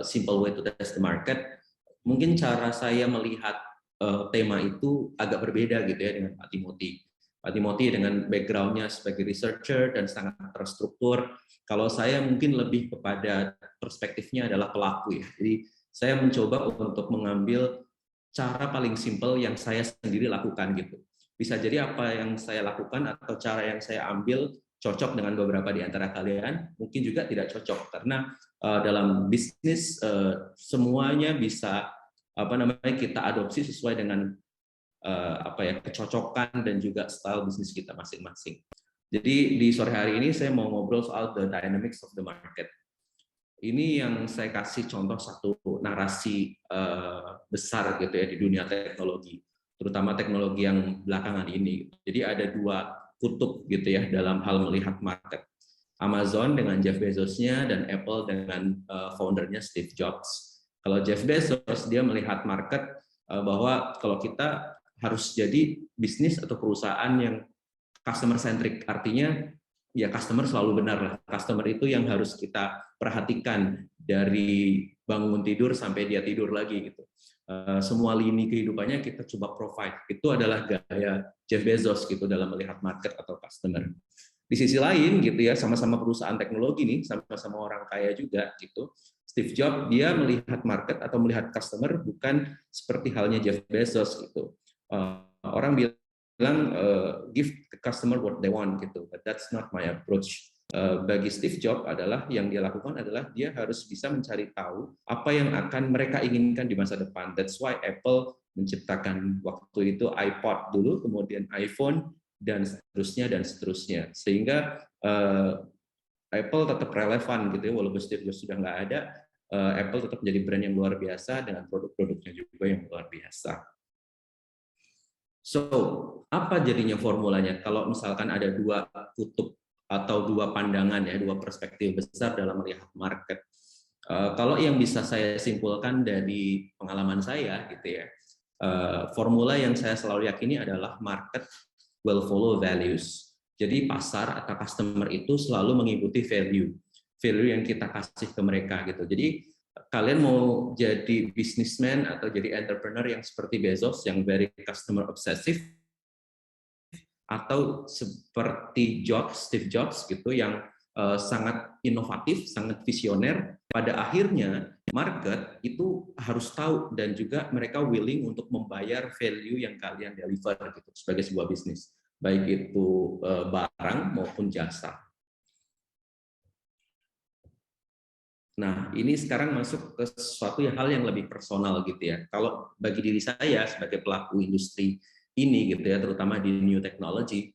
simple way to test the market, mungkin cara saya melihat tema itu agak berbeda gitu ya dengan Pak Timothy. Pak Timothy dengan background-nya sebagai researcher dan sangat terstruktur. Kalau saya mungkin lebih kepada perspektifnya adalah pelaku ya. Jadi saya mencoba untuk mengambil cara paling simpel yang saya sendiri lakukan gitu. Bisa jadi apa yang saya lakukan atau cara yang saya ambil cocok dengan beberapa di antara kalian, mungkin juga tidak cocok karena dalam bisnis semuanya bisa kita adopsi sesuai dengan kecocokan dan juga style bisnis kita masing-masing. Jadi di sore hari ini saya mau ngobrol soal the dynamics of the market. Ini yang saya kasih contoh satu narasi besar gitu ya di dunia teknologi, terutama teknologi yang belakangan ini. Jadi ada dua kutub gitu ya dalam hal melihat market. Amazon dengan Jeff Bezos-nya dan Apple dengan foundernya Steve Jobs. Kalau Jeff Bezos dia melihat market bahwa kalau kita harus jadi bisnis atau perusahaan yang customer centric, artinya ya customer selalu benar lah. Customer itu yang harus kita perhatikan dari bangun tidur sampai dia tidur lagi gitu. Semua lini kehidupannya kita coba provide. Itu adalah gaya Jeff Bezos gitu dalam melihat market atau customer. Di sisi lain gitu ya, sama-sama perusahaan teknologi nih, sama-sama orang kaya juga gitu. Steve Jobs dia melihat market atau melihat customer bukan seperti halnya Jeff Bezos gitu. Orang bilang give the customer what they want gitu, but that's not my approach. Bagi Steve Jobs adalah yang dia lakukan adalah dia harus bisa mencari tahu apa yang akan mereka inginkan di masa depan. That's why Apple menciptakan waktu itu iPod dulu, kemudian iPhone dan seterusnya. Sehingga Apple tetap relevan gitu ya, walaupun Steve Jobs sudah nggak ada, Apple tetap menjadi brand yang luar biasa dengan produk-produknya juga yang luar biasa. So, apa jadinya formulanya? Kalau misalkan ada dua kutub atau dua pandangan ya, dua perspektif besar dalam melihat market. Kalau yang bisa saya simpulkan dari pengalaman saya gitu ya, formula yang saya selalu yakini adalah market will follow values. Jadi pasar atau customer itu selalu mengikuti value yang kita kasih ke mereka gitu. Jadi kalian mau jadi businessman atau jadi entrepreneur yang seperti Bezos yang very customer obsessive, atau seperti Steve Jobs gitu yang sangat inovatif, sangat visioner, pada akhirnya market itu harus tahu dan juga mereka willing untuk membayar value yang kalian deliver gitu sebagai sebuah bisnis, baik itu barang maupun jasa. Nah, ini sekarang masuk ke sesuatu hal yang lebih personal gitu ya. Kalau bagi diri saya sebagai pelaku industri ini gitu ya, terutama di new technology,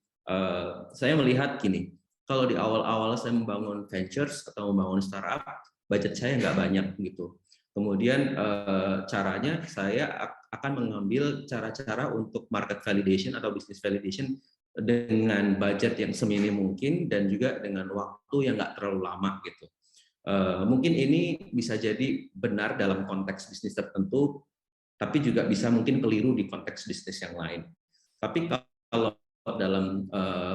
saya melihat gini, kalau di awal-awal saya membangun ventures atau membangun startup, budget saya nggak banyak gitu. Kemudian caranya saya akan mengambil cara-cara untuk market validation atau business validation dengan budget yang seminim mungkin dan juga dengan waktu yang nggak terlalu lama gitu. Mungkin ini bisa jadi benar dalam konteks bisnis tertentu, tapi juga bisa mungkin keliru di konteks bisnis yang lain. Tapi kalau dalam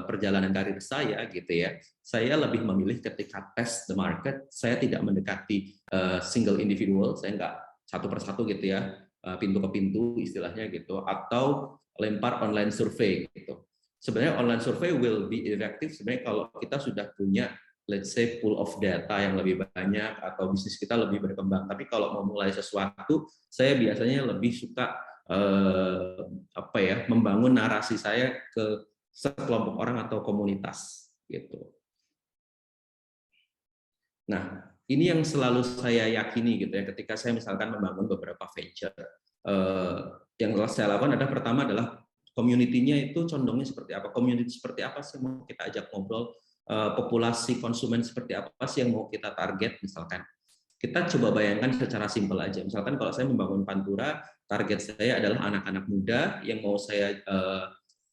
perjalanan karir saya gitu ya, saya lebih memilih ketika test the market, saya tidak mendekati single individual, saya nggak satu persatu gitu ya, pintu ke pintu istilahnya gitu, atau lempar online survei gitu. Sebenarnya online survei will be effective sebenarnya kalau kita sudah punya let's say pool of data yang lebih banyak atau bisnis kita lebih berkembang. Tapi kalau mau mulai sesuatu, saya biasanya lebih suka membangun narasi saya ke sekelompok orang atau komunitas gitu. Nah, ini yang selalu saya yakini gitu ya ketika saya misalkan membangun beberapa venture. Yang saya lakukan adalah pertama adalah community-nya itu condongnya seperti apa, community seperti apa sih mau kita ajak ngobrol, populasi konsumen seperti apa sih yang mau kita target misalkan. Kita coba bayangkan secara simpel aja. Misalkan kalau saya membangun Pantura, target saya adalah anak-anak muda yang mau saya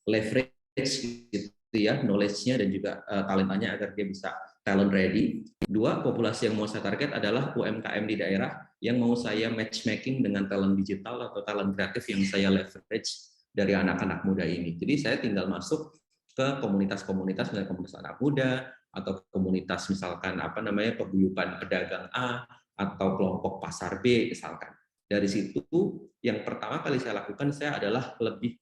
leverage gitu ya, knowledge-nya dan juga talentanya agar dia bisa talent ready. Dua, populasi yang mau saya target adalah UMKM di daerah yang mau saya matchmaking dengan talent digital atau talent kreatif yang saya leverage dari anak-anak muda ini. Jadi saya tinggal masuk ke komunitas-komunitas, misalnya komunitas anak muda atau komunitas misalkan paguyuban pedagang A atau kelompok pasar B misalkan. Dari situ yang pertama kali saya lakukan saya adalah lebih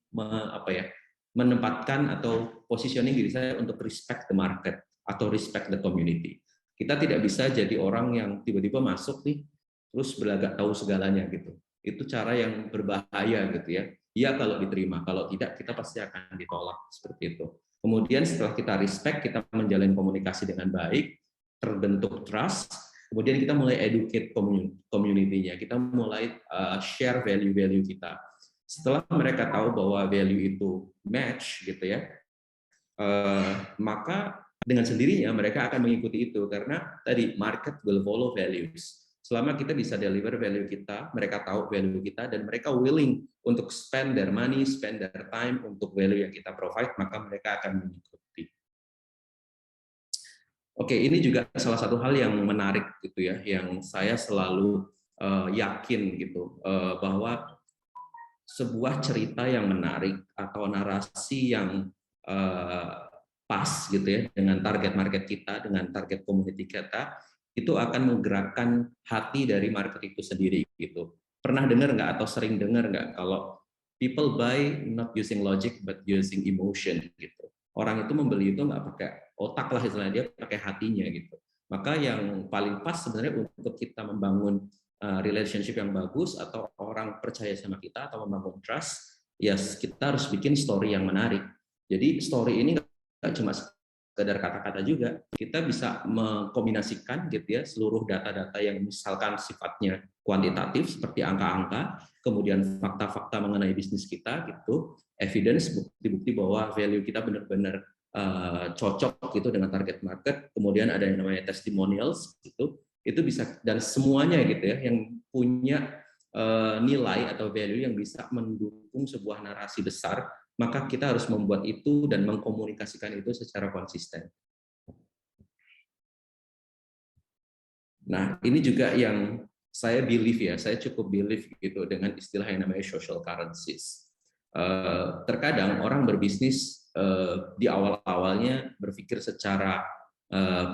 menempatkan atau positioning diri saya untuk respect the market atau respect the community. Kita tidak bisa jadi orang yang tiba-tiba masuk nih terus berlagak tahu segalanya gitu. Itu cara yang berbahaya gitu ya. Iya kalau diterima, kalau tidak kita pasti akan ditolak seperti itu. Kemudian setelah kita respect, kita menjalin komunikasi dengan baik, terbentuk trust, kemudian kita mulai educate community-nya, kita mulai share value-value kita. Setelah mereka tahu bahwa value itu match gitu ya, maka dengan sendirinya mereka akan mengikuti itu karena tadi market will follow values. Selama kita bisa deliver value kita, mereka tahu value kita, dan mereka willing untuk spend their money, spend their time untuk value yang kita provide, maka mereka akan mengikuti. Oke, ini juga salah satu hal yang menarik gitu ya, yang saya selalu yakin gitu, bahwa sebuah cerita yang menarik atau narasi yang pas gitu ya dengan target market kita, dengan target community kita, itu akan menggerakkan hati dari market itu sendiri gitu. Pernah dengar nggak atau sering dengar nggak kalau people buy not using logic but using emotion gitu. Orang itu membeli itu nggak pakai otak lah istilahnya, dia pakai hatinya gitu. Maka yang paling pas sebenarnya untuk kita membangun relationship yang bagus atau orang percaya sama kita atau membangun trust, ya kita harus bikin story yang menarik. Jadi story ini nggak cuma sekedar kata-kata juga, kita bisa mengkombinasikan gitu ya seluruh data-data yang misalkan sifatnya kuantitatif seperti angka-angka, kemudian fakta-fakta mengenai bisnis kita gitu, evidence, bukti-bukti bahwa value kita benar-benar cocok gitu dengan target market, kemudian ada yang namanya testimonials gitu, itu bisa, dan semuanya gitu ya yang punya nilai atau value yang bisa mendukung sebuah narasi besar, maka kita harus membuat itu dan mengkomunikasikan itu secara konsisten. Nah, ini juga yang saya believe ya, saya cukup believe gitu dengan istilah yang namanya social currencies. Terkadang orang berbisnis di awal-awalnya berpikir secara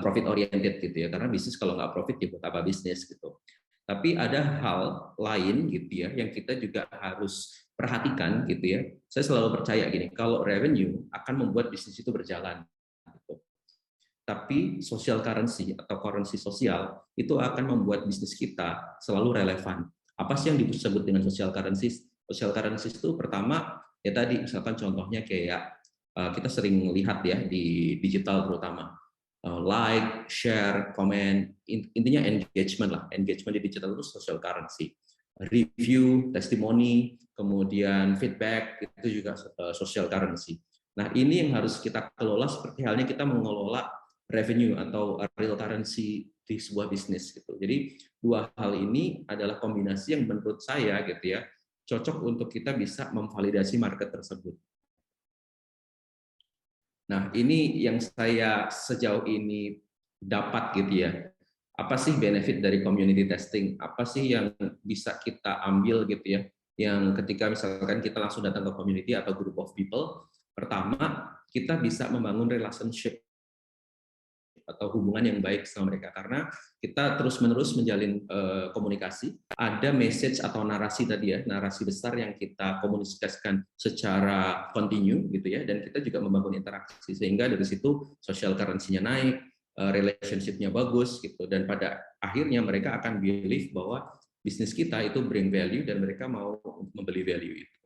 profit oriented gitu ya, karena bisnis kalau nggak profit ya buat apa bisnis gitu. Tapi ada hal lain gitu ya yang kita juga harus perhatikan gitu ya. Saya selalu percaya gini, kalau revenue akan membuat bisnis itu berjalan. Gitu. Tapi social currency atau currency sosial itu akan membuat bisnis kita selalu relevan. Apa sih yang disebut dengan social currency? Social currency itu pertama ya tadi misalkan contohnya kayak kita sering lihat ya di digital terutama like, share, comment, intinya engagement lah. Engagement di digital itu social currency. Review, testimoni, kemudian feedback itu juga social currency. Nah ini yang harus kita kelola seperti halnya kita mengelola revenue atau real currency di sebuah bisnis gitu. Jadi dua hal ini adalah kombinasi yang menurut saya gitu ya cocok untuk kita bisa memvalidasi market tersebut. Nah, ini yang saya sejauh ini dapat gitu ya. Apa sih benefit dari community testing? Apa sih yang bisa kita ambil gitu ya? Yang ketika misalkan kita langsung datang ke community atau group of people, pertama kita bisa membangun relationship atau hubungan yang baik sama mereka karena kita terus-menerus menjalin komunikasi, ada message atau narasi tadi ya, narasi besar yang kita komunikasikan secara kontinu gitu ya, dan kita juga membangun interaksi sehingga dari situ social currency-nya naik, relationship-nya bagus gitu, dan pada akhirnya mereka akan believe bahwa bisnis kita itu bring value dan mereka mau membeli value itu.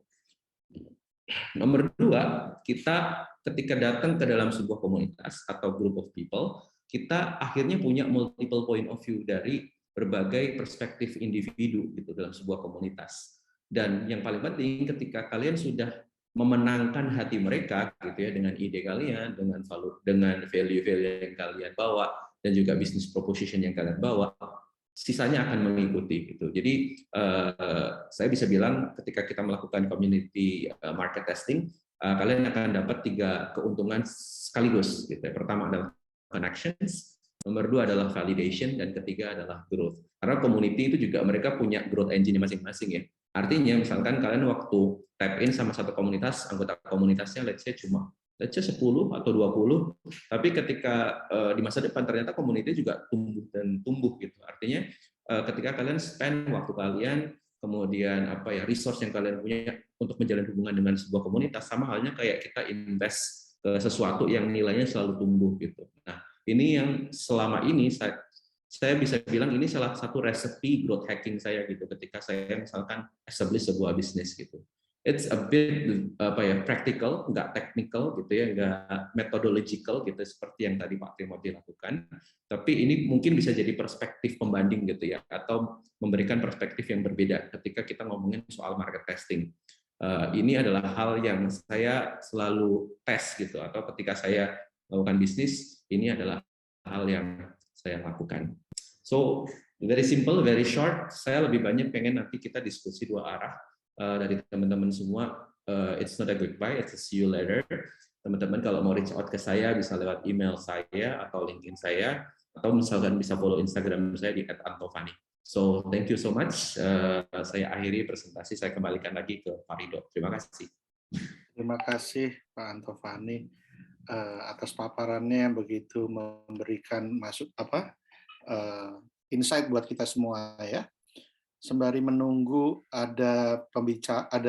Nomor dua, kita ketika datang ke dalam sebuah komunitas atau group of people, kita akhirnya punya multiple point of view dari berbagai perspektif individu gitu dalam sebuah komunitas. Dan yang paling penting ketika kalian sudah memenangkan hati mereka gitu ya dengan ide kalian, dengan value-value yang kalian bawa dan juga business proposition yang kalian bawa, sisanya akan mengikuti gitu. Jadi saya bisa bilang ketika kita melakukan community market testing, kalian akan dapat 3 keuntungan sekaligus gitu. Pertama adalah connections, nomor 2 adalah validation, dan ketiga adalah growth. Karena community itu juga mereka punya growth engine masing-masing ya. Artinya misalkan kalian waktu tap in sama satu komunitas, anggota komunitasnya let's say 10 atau 20, tapi ketika di masa depan ternyata community juga tumbuh dan tumbuh gitu. Artinya ketika kalian spend waktu kalian, kemudian resource yang kalian punya untuk menjalin hubungan dengan sebuah komunitas, sama halnya kayak kita invest ke sesuatu yang nilainya selalu tumbuh gitu. Nah, ini yang selama ini saya bisa bilang ini salah satu resepi growth hacking saya gitu ketika saya misalkan establish sebuah bisnis gitu. It's a bit practical, nggak technical gitu ya, nggak methodological gitu seperti yang tadi Pak Timothy lakukan. Tapi ini mungkin bisa jadi perspektif pembanding gitu ya, atau memberikan perspektif yang berbeda ketika kita ngomongin soal market testing. Ini adalah hal yang saya selalu tes gitu, atau ketika saya melakukan bisnis, ini adalah hal yang saya lakukan. So very simple, very short. Saya lebih banyak pengen nanti kita diskusi 2 arah. Dari teman-teman semua, it's not a goodbye, it's a see you later. Teman-teman kalau mau reach out ke saya bisa lewat email saya atau LinkedIn saya, atau misalkan bisa follow Instagram saya di @antofani. So thank you so much. Saya akhiri presentasi, saya kembalikan lagi ke Pak Rido. Terima kasih. Terima kasih Pak Antofani. atas paparannya yang begitu memberikan insight buat kita semua ya. Sembari menunggu ada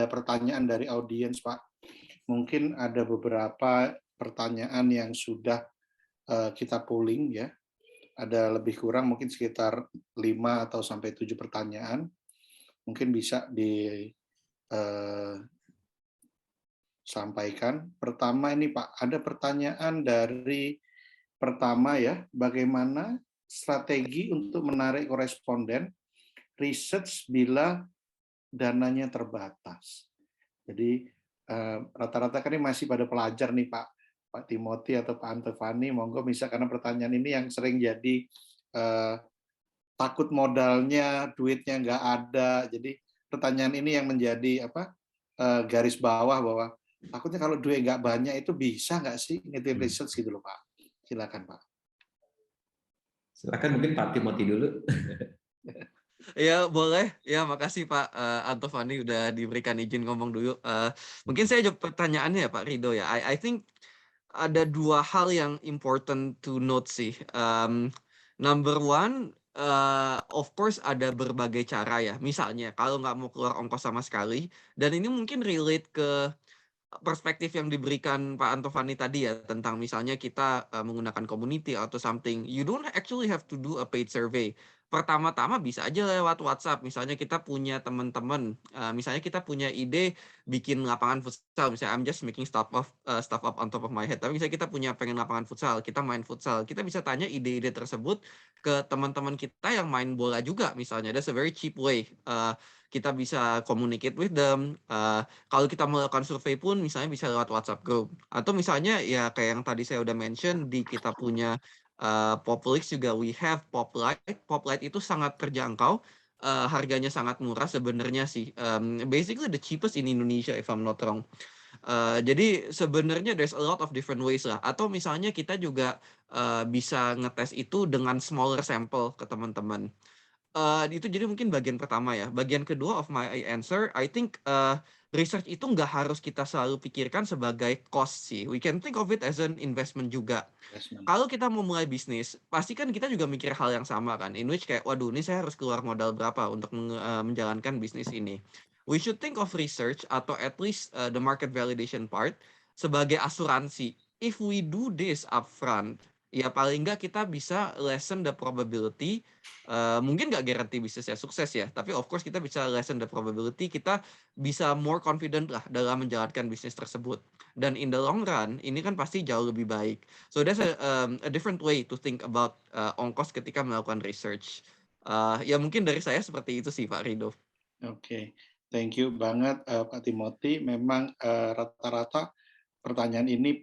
pertanyaan dari audiens, Pak. Mungkin ada beberapa pertanyaan yang sudah kita polling ya. Ada lebih kurang mungkin sekitar 5 atau sampai 7 pertanyaan. Mungkin bisa disampaikan. Pertama ini Pak, ada pertanyaan dari pertama ya, bagaimana strategi untuk menarik koresponden research bila dananya terbatas. Jadi rata-rata kan ini masih pada pelajar nih Pak Timothy atau Pak Antofani, monggo bisa, karena pertanyaan ini yang sering jadi takut modalnya, duitnya nggak ada. Jadi pertanyaan ini yang menjadi garis bawah bahwa takutnya kalau duit nggak banyak itu bisa nggak sih ngetin research gitu loh Pak. Silakan Pak. Silakan mungkin Pak Timothy dulu. Ya boleh, ya makasih Pak Antofani udah diberikan izin ngomong dulu. Mungkin saya jawab pertanyaannya ya Pak Rido ya. I think ada 2 hal yang important to note sih. Number one, of course ada berbagai cara ya. Misalnya kalau nggak mau keluar ongkos sama sekali, dan ini mungkin relate ke perspektif yang diberikan Pak Antofani tadi ya, tentang misalnya kita menggunakan community atau something, you don't actually have to do a paid survey. Pertama-tama bisa aja lewat WhatsApp. Misalnya kita punya teman-teman, misalnya kita punya ide bikin lapangan futsal, misalnya I'm just making stuff up on top of my head, tapi misalnya kita pengen lapangan futsal, kita main futsal, kita bisa tanya ide-ide tersebut ke teman-teman kita yang main bola juga misalnya. That's a very cheap way. Kita bisa communicate with them. Kalau kita melakukan survei pun misalnya bisa lewat WhatsApp group. Atau misalnya ya kayak yang tadi saya udah mention, di kita punya Poplix juga we have Poplight. Poplight itu sangat terjangkau, harganya sangat murah sebenarnya sih. Basically the cheapest in Indonesia if I'm not wrong. Jadi sebenarnya there's a lot of different ways lah. Atau misalnya kita juga bisa ngetes itu dengan smaller sample ke teman-teman. Itu jadi mungkin bagian pertama ya. Bagian kedua of my answer, I think research itu nggak harus kita selalu pikirkan sebagai cost sih. We can think of it as an investment juga. Kalau kita mau mulai bisnis, pasti kan kita juga mikir hal yang sama kan. In which kayak, waduh ini saya harus keluar modal berapa untuk menjalankan bisnis ini. We should think of research atau at least the market validation part sebagai asuransi. If we do this upfront, ya paling nggak kita bisa lessen the probability. Mungkin nggak garanti bisnisnya sukses ya, tapi of course kita bisa lessen the probability, kita bisa more confident lah dalam menjalankan bisnis tersebut. Dan in the long run, ini kan pasti jauh lebih baik. So that's a different way to think about ongkos ketika melakukan research. Ya mungkin dari saya seperti itu sih Pak Rido. Oke, thank you banget Pak Timothy. Memang rata-rata pertanyaan ini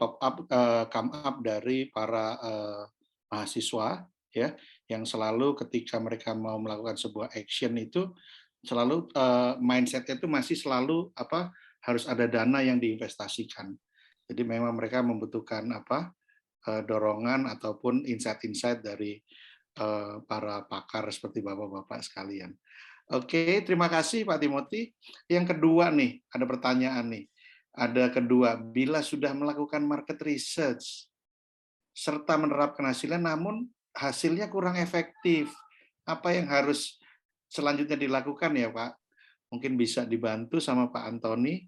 come up dari para mahasiswa ya, yang selalu ketika mereka mau melakukan sebuah action itu selalu mindset-nya itu masih selalu harus ada dana yang diinvestasikan. Jadi memang mereka membutuhkan dorongan ataupun insight-insight dari para pakar seperti bapak-bapak sekalian. Oke, terima kasih Pak Timothy. Yang kedua nih, ada pertanyaan nih. Ada kedua, bila sudah melakukan market research serta menerapkan hasilnya namun hasilnya kurang efektif, apa yang harus selanjutnya dilakukan ya Pak? Mungkin bisa dibantu sama Pak Antoni.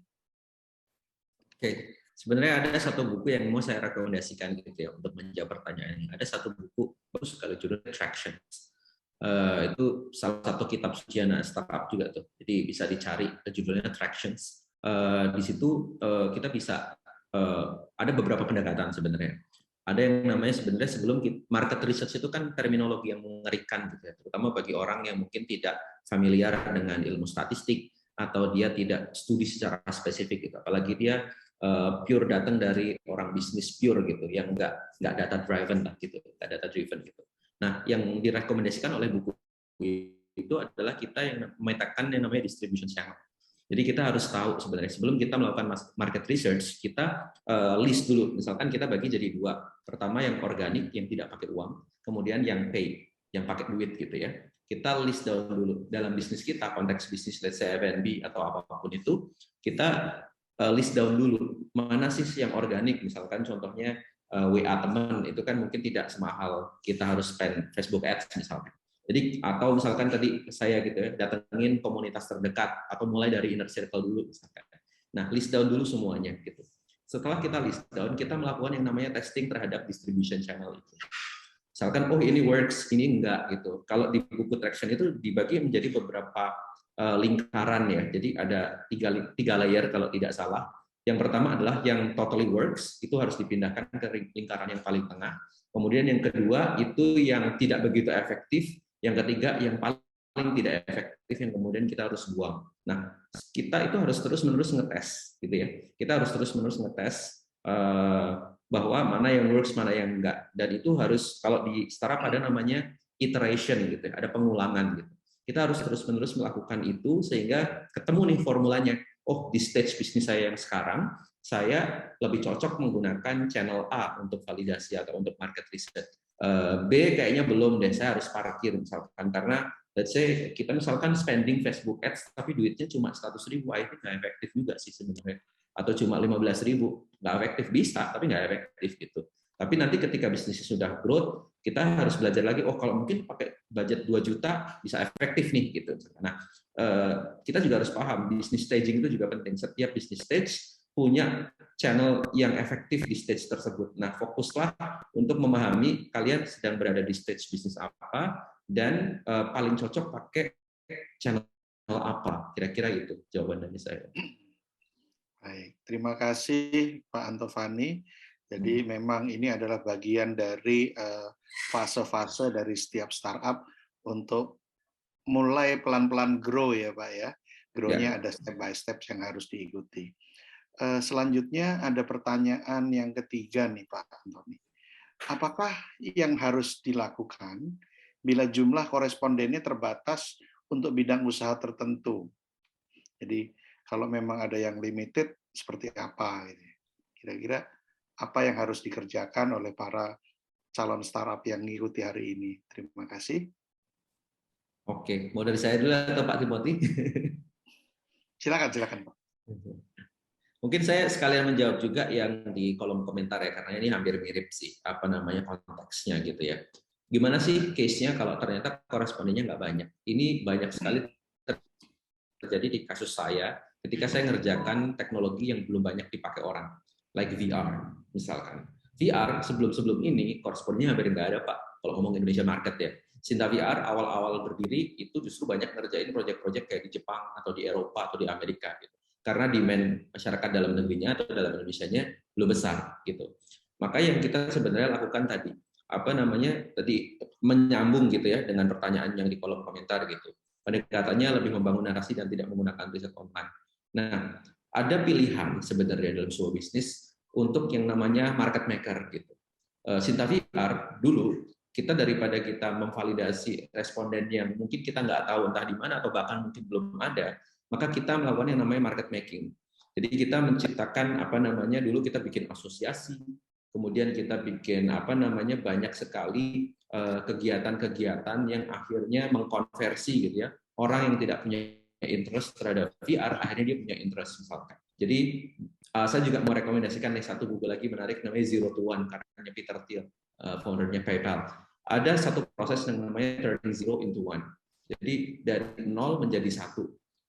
Oke, sebenarnya ada satu buku yang mau saya rekomendasikan gitu ya untuk menjawab pertanyaan ini. Ada satu buku bagus sekali judulnya Tractions. Itu salah satu kitab suci anak startup juga tuh. Jadi bisa dicari judulnya Tractions. Di situ kita bisa ada beberapa pendekatan sebenarnya. Ada yang namanya sebenarnya sebelum market research itu kan terminologi yang mengerikan gitu ya, terutama bagi orang yang mungkin tidak familiar dengan ilmu statistik atau dia tidak studi secara spesifik gitu. Apalagi dia pure datang dari orang bisnis pure gitu, yang nggak data driven lah gitu, nggak data driven gitu. Nah, yang direkomendasikan oleh buku itu adalah kita yang memetakan yang namanya distribution channel. Jadi kita harus tahu sebenarnya sebelum kita melakukan market research, kita list dulu. Misalkan kita bagi jadi 2. Pertama yang organik, yang tidak pakai uang. Kemudian yang pay, yang pakai duit gitu ya. Kita list down dulu. Dalam bisnis kita, konteks bisnis let's say F&B atau apapun itu, kita list down dulu. Mana sih yang organik? Misalkan contohnya WA teman, itu kan mungkin tidak semahal kita harus spend Facebook Ads misalnya. Jadi atau misalkan tadi saya gitu ya, datengin komunitas terdekat atau mulai dari inner circle dulu misalkan. Nah, list down dulu semuanya gitu. Setelah kita list down, kita melakukan yang namanya testing terhadap distribution channel itu. Misalkan, oh ini works, ini enggak gitu. Kalau di buku Traction itu dibagi menjadi beberapa lingkaran ya. Jadi ada tiga layer kalau tidak salah. Yang pertama adalah yang totally works, itu harus dipindahkan ke lingkaran yang paling tengah. Kemudian yang kedua itu yang tidak begitu efektif. Yang ketiga yang paling tidak efektif yang kemudian kita harus buang. Nah, kita itu harus terus-menerus ngetes, gitu ya. Kita harus terus-menerus ngetes bahwa mana yang works, mana yang enggak. Dan itu harus kalau di startup ada namanya iteration gitu ya, ada pengulangan gitu. Kita harus terus-menerus melakukan itu sehingga ketemu nih formulanya. Oh, di stage bisnis saya yang sekarang, saya lebih cocok menggunakan channel A untuk validasi atau untuk market research. B kayaknya belum deh, saya harus parkir misalkan karena let's say kita misalkan spending Facebook Ads tapi duitnya cuma 100.000, itu nggak efektif juga sih sebenarnya. Atau cuma 15.000, nggak efektif, bisa tapi nggak efektif gitu. Tapi nanti ketika bisnisnya sudah growth, kita harus belajar lagi, oh kalau mungkin pakai budget 2 juta bisa efektif nih gitu. Nah, kita juga harus paham bisnis staging itu juga penting. Setiap bisnis stage punya channel yang efektif di stage tersebut. Nah, fokuslah untuk memahami kalian sedang berada di stage bisnis apa dan paling cocok pakai channel apa. Kira-kira itu jawaban dari saya. Baik, terima kasih Pak Antovani. Jadi memang ini adalah bagian dari fase-fase dari setiap startup untuk mulai pelan-pelan grow ya Pak ya. Grow-nya ada step by step yang harus diikuti. Selanjutnya ada pertanyaan yang ketiga nih Pak Antoni. Apakah yang harus dilakukan bila jumlah korespondennya terbatas untuk bidang usaha tertentu? Jadi kalau memang ada yang limited, seperti apa? Kira-kira apa yang harus dikerjakan oleh para calon startup yang mengikuti hari ini? Terima kasih. Oke, mau dari saya dulu atau Pak Timothy? Silakan Pak. Mungkin saya sekalian menjawab juga yang di kolom komentar ya, karena ini hampir mirip sih apa namanya konteksnya gitu ya. Gimana sih case-nya kalau ternyata korespondennya nggak banyak? Ini banyak sekali terjadi di kasus saya ketika saya ngerjakan teknologi yang belum banyak dipakai orang, like VR misalkan. VR sebelum ini korespondennya hampir nggak ada Pak, kalau ngomong Indonesia market ya. Sinta VR awal-awal berdiri itu justru banyak ngerjain proyek-proyek kayak di Jepang atau di Eropa atau di Amerika gitu. Karena demand masyarakat dalam negerinya atau dalam Indonesianya belum besar gitu. Maka yang kita sebenarnya lakukan tadi, menyambung gitu ya dengan pertanyaan yang di kolom komentar gitu. Pendekatannya lebih membangun narasi dan tidak menggunakan riset online. Nah, ada pilihan sebenarnya dalam sebuah bisnis untuk yang namanya market maker gitu. Sinta VR dulu kita daripada kita memvalidasi responden yang mungkin kita nggak tahu entah di mana atau bahkan mungkin belum ada, maka kita melakukan yang namanya market making. Jadi kita menciptakan dulu kita bikin asosiasi, kemudian kita bikin banyak sekali kegiatan-kegiatan yang akhirnya mengkonversi gitu ya orang yang tidak punya interest terhadap VR akhirnya dia punya interest misalkan. Jadi saya juga mau rekomendasikan satu buku lagi menarik namanya Zero to One karyanya Peter Thiel, foundernya PayPal. Ada satu proses yang namanya turning zero into one. Jadi dari 0 menjadi 1.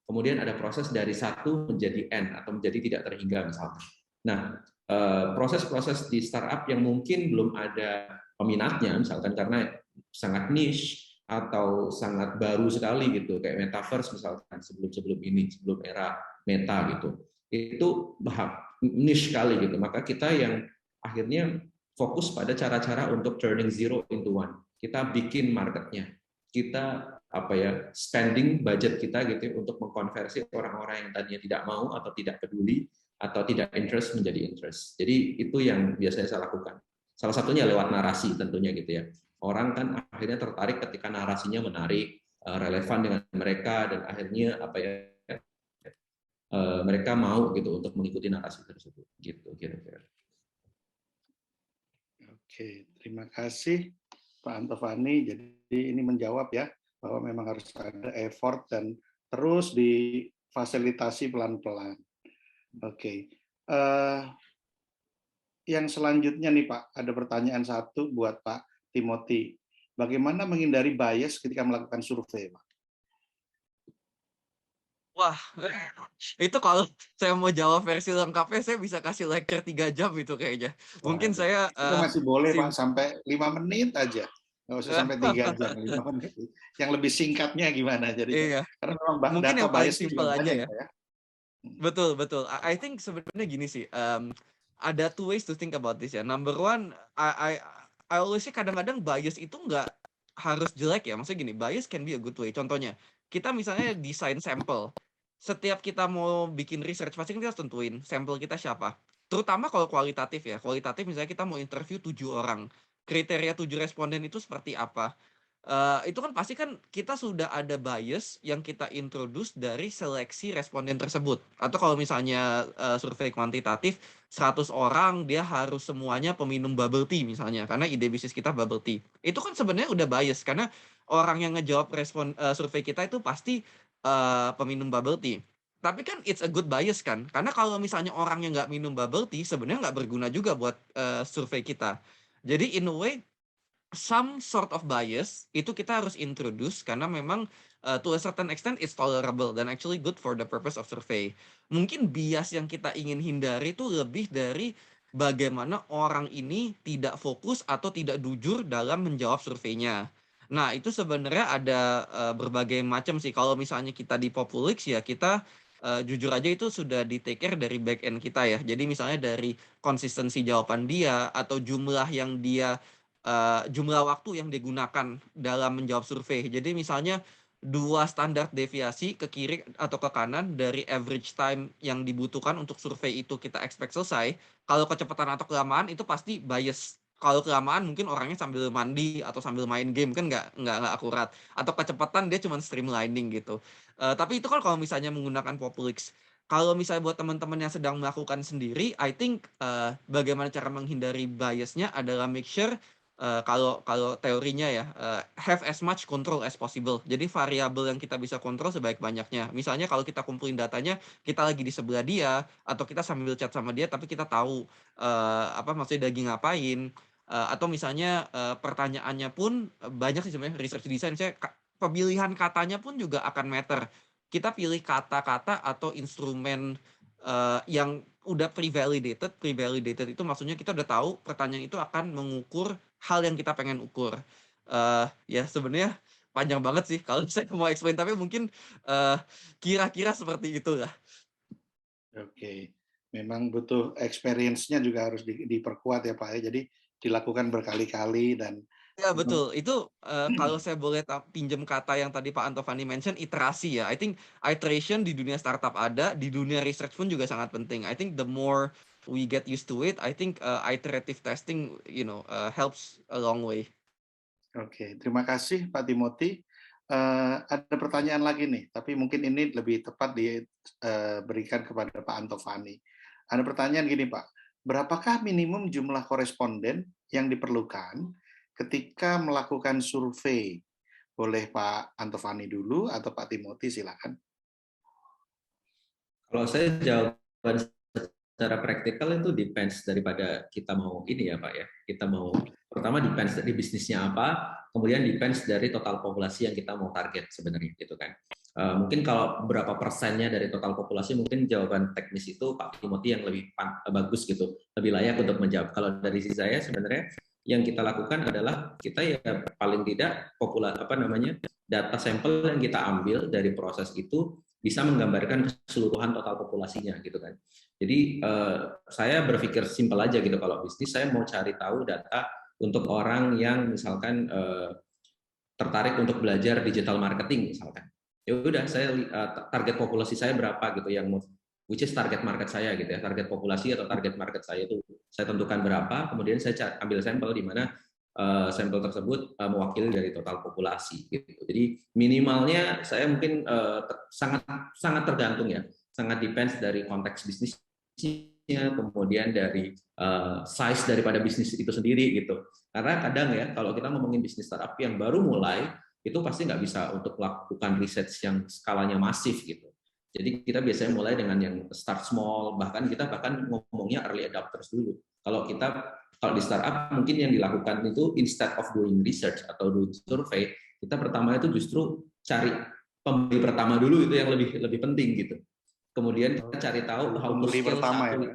Kemudian ada proses dari 1 menjadi N atau menjadi tidak terhingga misalkan. Nah, proses-proses di startup yang mungkin belum ada peminatnya misalkan karena sangat niche atau sangat baru sekali gitu kayak metaverse misalkan sebelum era meta gitu, itu niche sekali gitu, maka kita yang akhirnya fokus pada cara-cara untuk turning zero into one. Kita bikin marketnya, kita spending budget kita gitu untuk mengkonversi orang-orang yang tadinya tidak mau atau tidak peduli atau tidak interest menjadi interest. Jadi itu yang biasanya saya lakukan. Salah satunya lewat narasi tentunya gitu ya. Orang kan akhirnya tertarik ketika narasinya menarik, relevan dengan mereka dan akhirnya mereka mau gitu untuk mengikuti narasi tersebut gitu kira-kira. Oke, terima kasih Pak Antovani. Jadi ini menjawab ya bahwa memang harus ada effort dan terus difasilitasi pelan-pelan. Oke, yang selanjutnya nih Pak, ada pertanyaan satu buat Pak Timothy. Bagaimana menghindari bias ketika melakukan survei, Pak? Wah, itu kalau saya mau jawab versi lengkapnya, saya bisa kasih lecture 3 jam itu kayaknya. Mungkin Waduh. saya Kita masih boleh Pak sim sampai 5 menit aja. Nggak usah sampai 3 jam, 5 menit. Yang lebih singkatnya gimana jadinya? iya, Karena memang mungkin data yang paling bias itu simpel juga aja banyak ya. Pak ya. Betul, betul. I think sebenarnya gini sih, ada two ways to think about this ya. Number one, I always say kadang-kadang bias itu nggak harus jelek ya. Maksudnya gini, bias can be a good way. Contohnya, kita misalnya desain sampel. Setiap kita mau bikin research, pasti kita harus tentuin sampel kita siapa. Terutama kalau kualitatif ya. Kualitatif misalnya kita mau interview 7 orang. Kriteria 7 responden itu seperti apa? Itu kan pasti kan kita sudah ada bias yang kita introduce dari seleksi responden tersebut. Atau kalau misalnya survei kuantitatif 100 orang dia harus semuanya peminum bubble tea misalnya karena ide bisnis kita bubble tea. Itu kan sebenarnya udah bias karena orang yang ngejawab survei kita itu pasti peminum bubble tea. Tapi kan it's a good bias kan? Karena kalau misalnya orang yang nggak minum bubble tea sebenarnya nggak berguna juga buat survei kita. Jadi in a way some sort of bias itu kita harus introduce karena memang to a certain extent it's tolerable dan actually good for the purpose of survey. Mungkin bias yang kita ingin hindari itu lebih dari bagaimana orang ini tidak fokus atau tidak jujur dalam menjawab surveinya. Nah, itu sebenarnya ada berbagai macam sih. Kalau misalnya kita di Populix ya kita jujur aja itu sudah di take care dari back end kita ya. Jadi misalnya dari konsistensi jawaban dia atau jumlah yang dia jumlah waktu yang digunakan dalam menjawab survei. Jadi misalnya 2 standar deviasi ke kiri atau ke kanan dari average time yang dibutuhkan untuk survei itu kita expect selesai. Kalau kecepatan atau kelamaan itu pasti bias. Kalau kelamaan mungkin orangnya sambil mandi atau sambil main game kan nggak akurat. Atau kecepatan dia cuma streamlining gitu. Tapi itu kan kalau misalnya menggunakan Populix. Kalau misalnya buat teman-teman yang sedang melakukan sendiri, I think bagaimana cara menghindari biasnya adalah make sure kalau kalau teorinya ya have as much control as possible. Jadi variabel yang kita bisa kontrol sebaik-banyaknya. Misalnya kalau kita kumpulin datanya, kita lagi di sebelah dia atau kita sambil chat sama dia tapi kita tahu apa maksudnya lagi ngapain. Atau misalnya pertanyaannya pun banyak sih sebenarnya research design saya pemilihan katanya pun juga akan matter. Kita pilih kata-kata atau instrumen yang udah pre-validated. Pre-validated itu maksudnya kita udah tahu pertanyaan itu akan mengukur hal yang kita pengen ukur. Ya sebenarnya panjang banget sih kalau saya mau explain, tapi mungkin kira-kira seperti itulah. Oke, memang butuh experience-nya juga harus diperkuat ya Pak ya. Jadi dilakukan berkali-kali dan Ya betul, itu kalau saya boleh pinjam kata yang tadi Pak Antovani mention, iterasi ya. I think iteration di dunia startup ada, di dunia research pun juga sangat penting. I think the more we get used to it, I think iterative testing, helps a long way. Oke, terima kasih Pak Timothy. Ada pertanyaan lagi nih, tapi mungkin ini lebih tepat diberikan kepada Pak Antovani. Ada pertanyaan gini Pak, berapakah minimum jumlah koresponden yang diperlukan ketika melakukan survei? Boleh Pak Antovani dulu atau Pak Timothy, silakan. Kalau saya jawaban secara praktikal itu depends daripada kita mau ini ya Pak ya. Kita mau pertama depends dari bisnisnya apa, kemudian depends dari total populasi yang kita mau target sebenarnya gitu kan. Mungkin kalau berapa persennya dari total populasi mungkin jawaban teknis itu Pak Timothy yang lebih bagus gitu, lebih layak untuk menjawab. Kalau dari sisi saya sebenarnya yang kita lakukan adalah kita ya paling tidak data sampel yang kita ambil dari proses itu bisa menggambarkan keseluruhan total populasinya gitu kan. Jadi saya berpikir simpel aja gitu, kalau bisnis saya mau cari tahu data untuk orang yang misalkan tertarik untuk belajar digital marketing misalkan. Ya udah saya target populasi saya berapa gitu yang which is target market saya gitu ya. Target populasi atau target market saya itu saya tentukan berapa, kemudian saya ambil sampel di mana sampel tersebut mewakili dari total populasi gitu. Jadi minimalnya saya mungkin sangat tergantung ya, sangat depends dari konteks bisnisnya, kemudian dari size daripada bisnis itu sendiri gitu. Karena kadang ya kalau kita ngomongin bisnis startup yang baru mulai itu pasti nggak bisa untuk melakukan riset yang skalanya masif gitu. Jadi kita biasanya mulai dengan yang start small, bahkan kita ngomongnya early adopters dulu. Kalau di startup mungkin yang dilakukan itu instead of doing research atau doing survei, kita pertama itu justru cari pembeli pertama dulu, itu yang lebih penting gitu. Kemudian kita cari tahu how to Pembeli scale pertama satu. ya.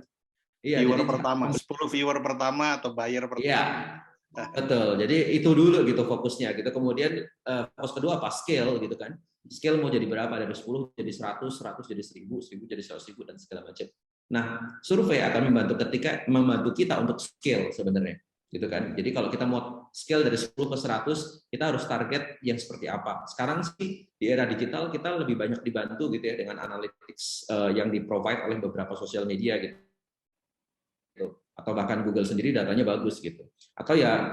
Iya, Viewer jadi pertama, 10 viewer pertama atau buyer iya, pertama. betul. Jadi itu dulu gitu fokusnya gitu. Kemudian fokus kedua apa? Scale gitu kan. Scale mau jadi berapa? Dari 10 jadi 100, 100 jadi 1000, 1000 jadi 100.000 dan segala macam. Nah, survei akan membantu kita untuk scale sebenarnya. Gitu kan. Jadi kalau kita mau scale dari 10 ke 100, kita harus target yang seperti apa. Sekarang sih di era digital kita lebih banyak dibantu gitu ya dengan analytics yang di-provide oleh beberapa sosial media gitu. Atau bahkan Google sendiri datanya bagus gitu. Atau ya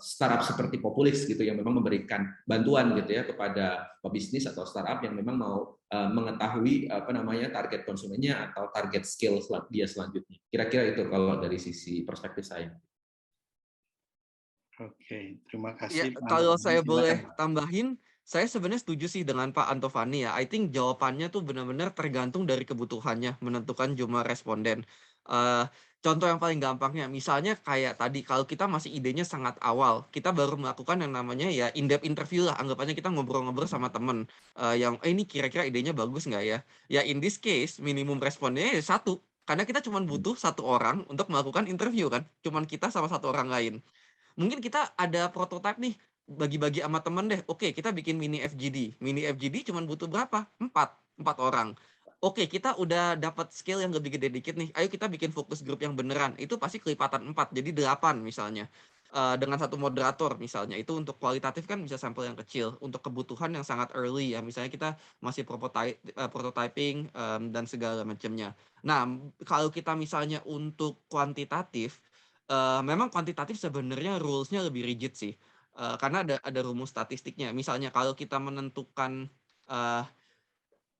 startup seperti Populix gitu yang memang memberikan bantuan gitu ya kepada pebisnis atau startup yang memang mau mengetahui target konsumennya atau target scale dia selanjutnya. Kira-kira itu kalau dari sisi perspektif saya. Oke, terima Ya, kasih Pak kalau Antovani. saya boleh Silakan. tambahin, saya sebenarnya setuju sih dengan Pak Antovani ya. I think jawabannya tuh benar-benar tergantung dari kebutuhannya menentukan jumlah responden. Eh, Contoh yang paling gampangnya, misalnya kayak tadi kalau kita masih idenya sangat awal, kita baru melakukan yang namanya ya in-depth interview lah. Anggapannya kita ngobrol-ngobrol sama temen yang ini kira-kira idenya bagus nggak ya? Ya in this case minimum respondennya ya satu. Karena kita cuma butuh satu orang untuk melakukan interview kan, cuman kita sama satu orang lain. Mungkin kita ada prototipe nih, bagi-bagi sama temen deh. Oke, kita bikin mini FGD. Mini FGD cuma butuh berapa? 4 orang. Oke, kita udah dapat skill yang lebih gede dikit nih. Ayo kita bikin fokus grup yang beneran. Itu pasti kelipatan 4, jadi 8 misalnya. Dengan satu moderator misalnya. Itu untuk kualitatif kan bisa sampel yang kecil. Untuk kebutuhan yang sangat early ya. Misalnya kita masih prototyping dan segala macamnya. Nah, kalau kita misalnya untuk kuantitatif, memang kuantitatif sebenarnya rules-nya lebih rigid sih. Karena ada rumus statistiknya. Misalnya kalau kita menentukan uh,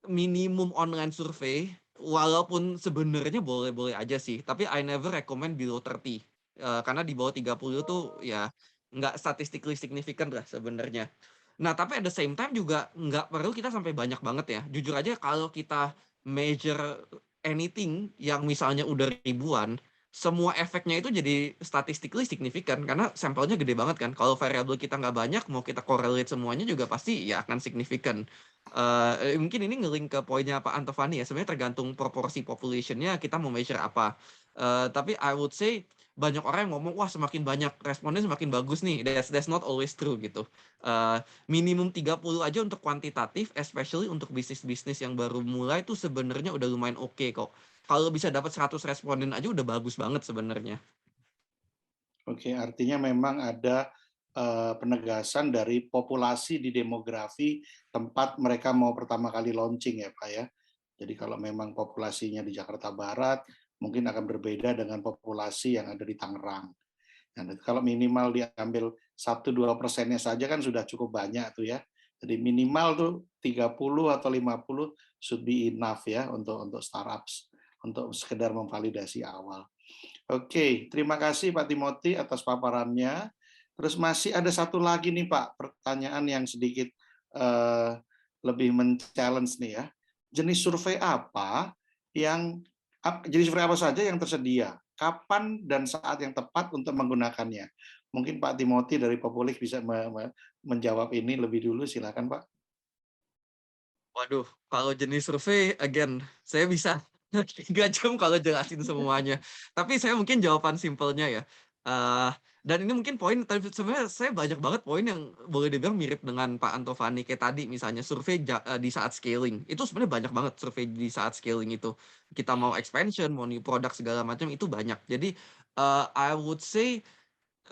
minimum online survei, walaupun sebenarnya boleh-boleh aja sih, tapi I never recommend below 30. Karena di bawah 30 tuh ya nggak statistically significant lah sebenarnya. Nah, tapi at the same time juga nggak perlu kita sampai banyak banget ya. Jujur aja kalau kita measure anything yang misalnya udah ribuan, semua efeknya itu jadi statistically signifikan karena sampelnya gede banget kan. Kalau variabel kita nggak banyak, mau kita correlate semuanya juga pasti ya akan signifikan. Mungkin ini nge-link ke poinnya Pak Antovani ya. Sebenarnya tergantung proporsi population-nya kita mau measure apa. Tapi I would say banyak orang yang ngomong, wah semakin banyak responnya semakin bagus nih. That's not always true gitu. Minimum 30 aja untuk kuantitatif, especially untuk bisnis-bisnis yang baru mulai tuh sebenarnya udah lumayan oke kok. Kalau bisa dapat 100 responden aja udah bagus banget sebenarnya. Oke, artinya memang ada penegasan dari populasi di demografi tempat mereka mau pertama kali launching ya Pak ya. Jadi kalau memang populasinya di Jakarta Barat, mungkin akan berbeda dengan populasi yang ada di Tangerang. Nah, kalau minimal diambil 1-2%-nya saja kan sudah cukup banyak tuh ya. Jadi minimal tuh 30 atau 50 should be enough ya untuk startups, untuk sekedar memvalidasi awal. Oke, terima kasih Pak Timothy atas paparannya. Terus masih ada satu lagi nih Pak, pertanyaan yang sedikit lebih men-challenge nih ya. Jenis survei apa saja yang tersedia? Kapan dan saat yang tepat untuk menggunakannya? Mungkin Pak Timothy dari Populix bisa menjawab ini lebih dulu, silakan Pak. Waduh, kalau jenis survei, again, saya bisa 3 jam kalau jelasin semuanya. Tapi saya mungkin jawaban simpelnya ya. Dan ini mungkin poin, tapi sebenarnya saya banyak banget poin yang boleh dibilang mirip dengan Pak Antovani. Kayak tadi misalnya survei di saat scaling. Itu sebenarnya banyak banget survei di saat scaling itu. Kita mau expansion, mau new product, segala macam, itu banyak. Jadi, I would say,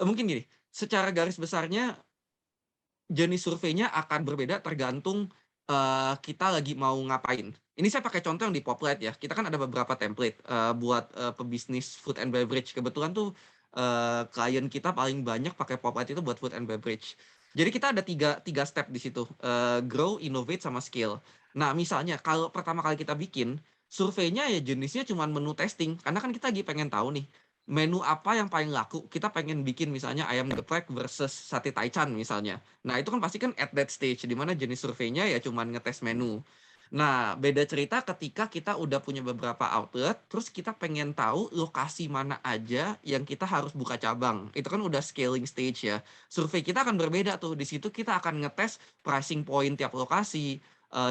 mungkin gini, secara garis besarnya, jenis surveinya akan berbeda tergantung kita lagi mau ngapain. Ini saya pakai contoh yang di Poplet ya. Kita kan ada beberapa template buat pebisnis food and beverage. Kebetulan tuh klien kita paling banyak pakai Poplet itu buat food and beverage. Jadi kita ada tiga step di situ. Grow, innovate, sama scale. Nah, misalnya kalau pertama kali kita bikin, surveinya ya jenisnya cuma menu testing. Karena kan kita lagi pengen tahu nih, menu apa yang paling laku. Kita pengen bikin misalnya ayam geprek versus sate taichan misalnya. Nah, itu kan pasti kan at that stage, di mana jenis surveinya ya cuman ngetes menu. Nah, beda cerita ketika kita udah punya beberapa outlet, terus kita pengen tahu lokasi mana aja yang kita harus buka cabang. Itu kan udah scaling stage ya. Survei kita akan berbeda tuh. Di situ kita akan ngetes pricing point tiap lokasi,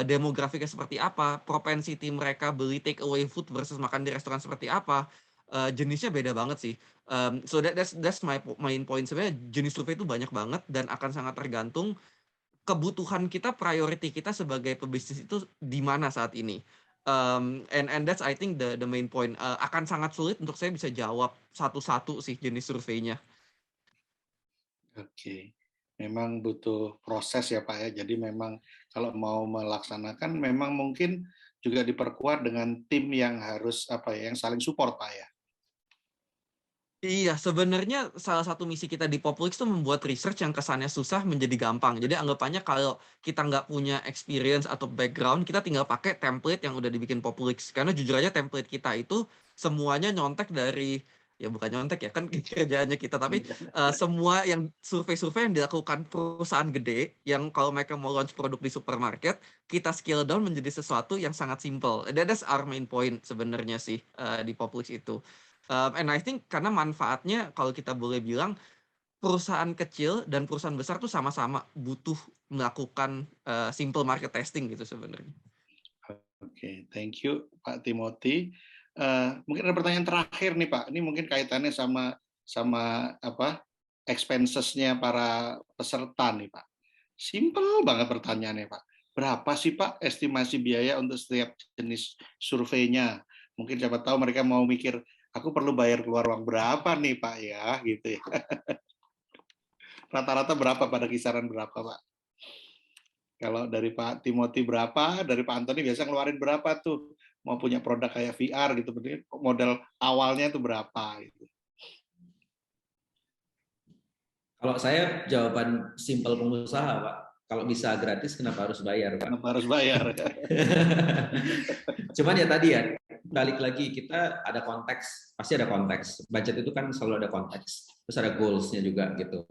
demografiknya seperti apa, propensity mereka beli take away food versus makan di restoran seperti apa. Jenisnya beda banget sih. So that's my main point. Sebenarnya jenis survei itu banyak banget dan akan sangat tergantung kebutuhan kita, priority kita sebagai pebisnis itu di mana saat ini. And that's I think the main point. Akan sangat sulit untuk saya bisa jawab satu-satu sih jenis surveinya. Oke, memang butuh proses ya Pak ya. Jadi memang kalau mau melaksanakan memang mungkin juga diperkuat dengan tim yang harus yang saling support Pak ya. Iya, sebenarnya salah satu misi kita di Populix itu membuat research yang kesannya susah menjadi gampang. Jadi anggapannya kalau kita nggak punya experience atau background, kita tinggal pakai template yang udah dibikin Populix. Karena jujur aja template kita itu semuanya nyontek dari, ya bukan nyontek ya, kan kerjaannya kita, tapi semua yang survei-survei yang dilakukan perusahaan gede, yang kalau mereka mau launch produk di supermarket, kita scale down menjadi sesuatu yang sangat simple. That's our main point sebenarnya sih di Populix itu. And I think karena manfaatnya kalau kita boleh bilang perusahaan kecil dan perusahaan besar tuh sama-sama butuh melakukan simple market testing gitu sebenarnya. Oke, thank you Pak Timothy. Mungkin ada pertanyaan terakhir nih Pak. Ini mungkin kaitannya sama expenses-nya para peserta nih Pak. Simple banget pertanyaannya Pak. Berapa sih Pak estimasi biaya untuk setiap jenis surveinya? Mungkin siapa tahu mereka mau mikir, aku perlu bayar keluar uang berapa nih Pak ya, gitu ya. Rata-rata berapa, pada kisaran berapa Pak? Kalau dari Pak Timothy berapa, dari Pak Antoni biasa ngeluarin berapa tuh? Mau punya produk kayak VR gitu, modal awalnya itu berapa? Gitu. Kalau saya jawaban simpel pengusaha Pak. Kalau bisa gratis kenapa harus bayar Pak? Kenapa harus bayar? Cuman ya tadi ya, balik lagi kita ada konteks, pasti ada konteks. Budget itu kan selalu ada konteks, terus ada goals-nya juga gitu.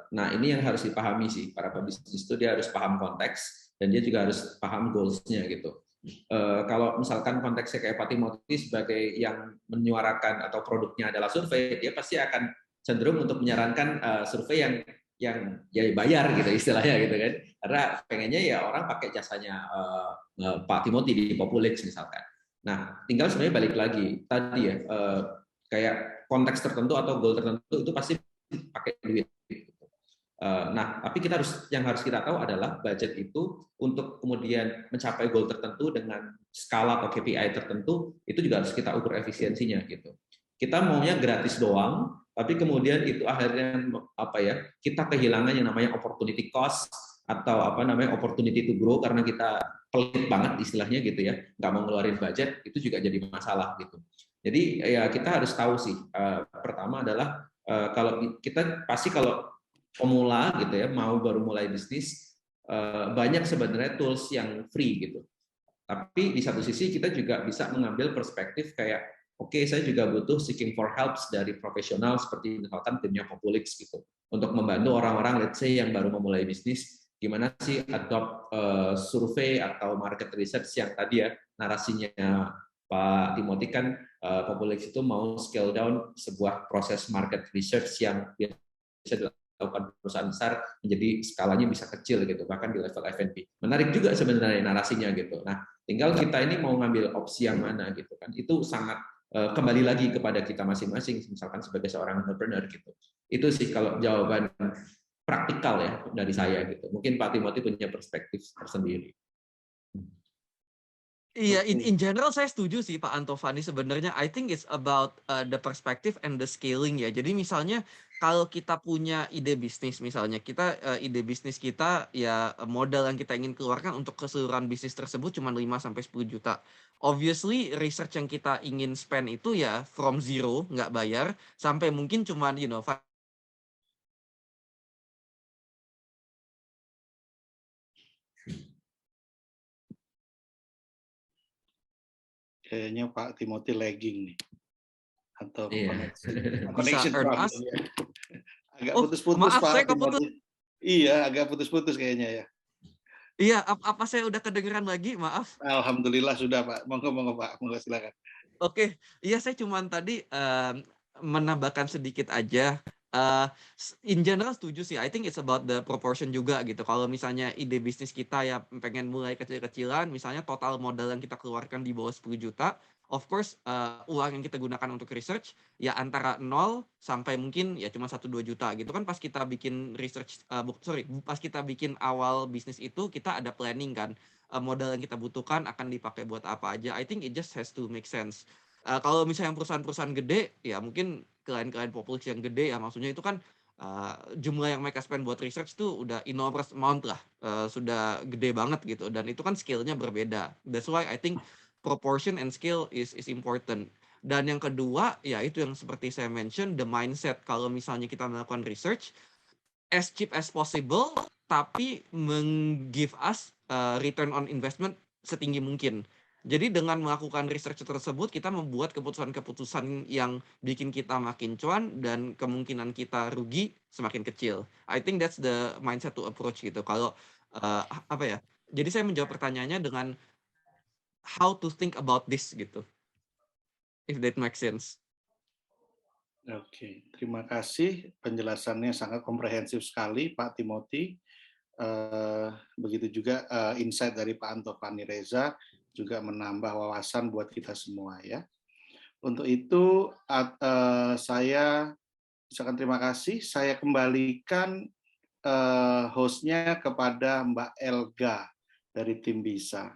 Nah ini yang harus dipahami sih, para pebisnis itu dia harus paham konteks dan dia juga harus paham goals-nya gitu. Kalau misalkan konteksnya kayak Pak Timothy sebagai yang menyuarakan atau produknya adalah survei, dia pasti akan cenderung untuk menyarankan survei yang ya bayar gitu istilahnya gitu kan, karena pengennya ya orang pakai jasanya Pak Timothy di Populix misalkan. Nah tinggal sebenarnya balik lagi tadi ya, kayak konteks tertentu atau goal tertentu itu pasti pakai duit. Nah tapi yang harus kita tahu adalah budget itu untuk kemudian mencapai goal tertentu dengan skala atau KPI tertentu itu juga harus kita ukur efisiensinya gitu. Kita maunya gratis doang, tapi kemudian itu akhirnya kita kehilangan yang namanya opportunity cost atau opportunity to grow karena kita pelit banget istilahnya gitu ya, nggak mau ngeluarin budget, itu juga jadi masalah gitu. Jadi ya kita harus tahu sih, pertama adalah kalau kita pasti kalau pemula gitu ya, mau baru mulai bisnis, banyak sebenarnya tools yang free gitu. Tapi di satu sisi kita juga bisa mengambil perspektif kayak oke, saya juga butuh seeking for helps dari profesional seperti misalkan timnya Populix gitu, untuk membantu orang-orang let's say yang baru memulai bisnis, gimana sih adopt survei atau market research yang tadi ya narasinya Pak Timothy kan Populix itu mau scale down sebuah proses market research yang bisa dilakukan perusahaan besar menjadi skalanya bisa kecil gitu, bahkan di level F&B. Menarik juga sebenarnya narasinya gitu. Nah, tinggal kita ini mau ngambil opsi yang mana gitu kan. Itu sangat kembali lagi kepada kita masing-masing, misalkan sebagai seorang entrepreneur gitu. Itu sih kalau jawaban praktikal ya dari saya gitu. Mungkin Pak Timothy punya perspektif tersendiri. Iya, in general saya setuju sih Pak Antovani sebenarnya. I think it's about the perspective and the scaling ya. Jadi misalnya kalau kita punya ide bisnis, misalnya ide bisnis kita ya modal yang kita ingin keluarkan untuk keseluruhan bisnis tersebut cuma 5-10 juta. Obviously research yang kita ingin spend itu ya from zero, nggak bayar, sampai mungkin cuma Kayaknya Pak Timothy lagging nih. Atau connection problem. Agak putus-putus Pak saya Timothy. Iya, agak putus-putus kayaknya ya. Iya, apa saya udah kedengeran lagi? Maaf. Alhamdulillah sudah Pak. Monggo Pak, monggo silakan. Oke, iya saya cuman tadi menambahkan sedikit aja. In general setuju sih. I think it's about the proportion juga gitu. Kalau misalnya ide bisnis kita ya pengen mulai kecil-kecilan, misalnya total modal yang kita keluarkan di bawah 10 juta, of course uang yang kita gunakan untuk research ya antara 0 sampai mungkin ya cuma 1-2 juta gitu kan. Pas kita bikin research, pas kita bikin awal bisnis itu kita ada planning kan. Modal yang kita butuhkan akan dipakai buat apa aja. I think it just has to make sense. Kalau misalnya perusahaan-perusahaan gede, ya mungkin klien-klien populis yang gede ya maksudnya itu kan jumlah yang mereka spend buat research tuh udah enormous amount lah, sudah gede banget gitu dan itu kan skill-nya berbeda. That's why I think proportion and skill is important. Dan yang kedua ya itu yang seperti saya mention, the mindset. Kalau misalnya kita melakukan research as cheap as possible tapi give us return on investment setinggi mungkin. Jadi dengan melakukan research tersebut kita membuat keputusan-keputusan yang bikin kita makin cuan dan kemungkinan kita rugi semakin kecil. I think that's the mindset to approach gitu. Kalau apa ya? Jadi saya menjawab pertanyaannya dengan how to think about this gitu. If that makes sense. Oke, terima kasih penjelasannya sangat komprehensif sekali Pak Timothy. Begitu juga insight dari Pak Antovani Reza juga menambah wawasan buat kita semua ya. Untuk itu saya ucapkan terima kasih. Saya kembalikan hostnya kepada Mbak Elga dari tim Bisa.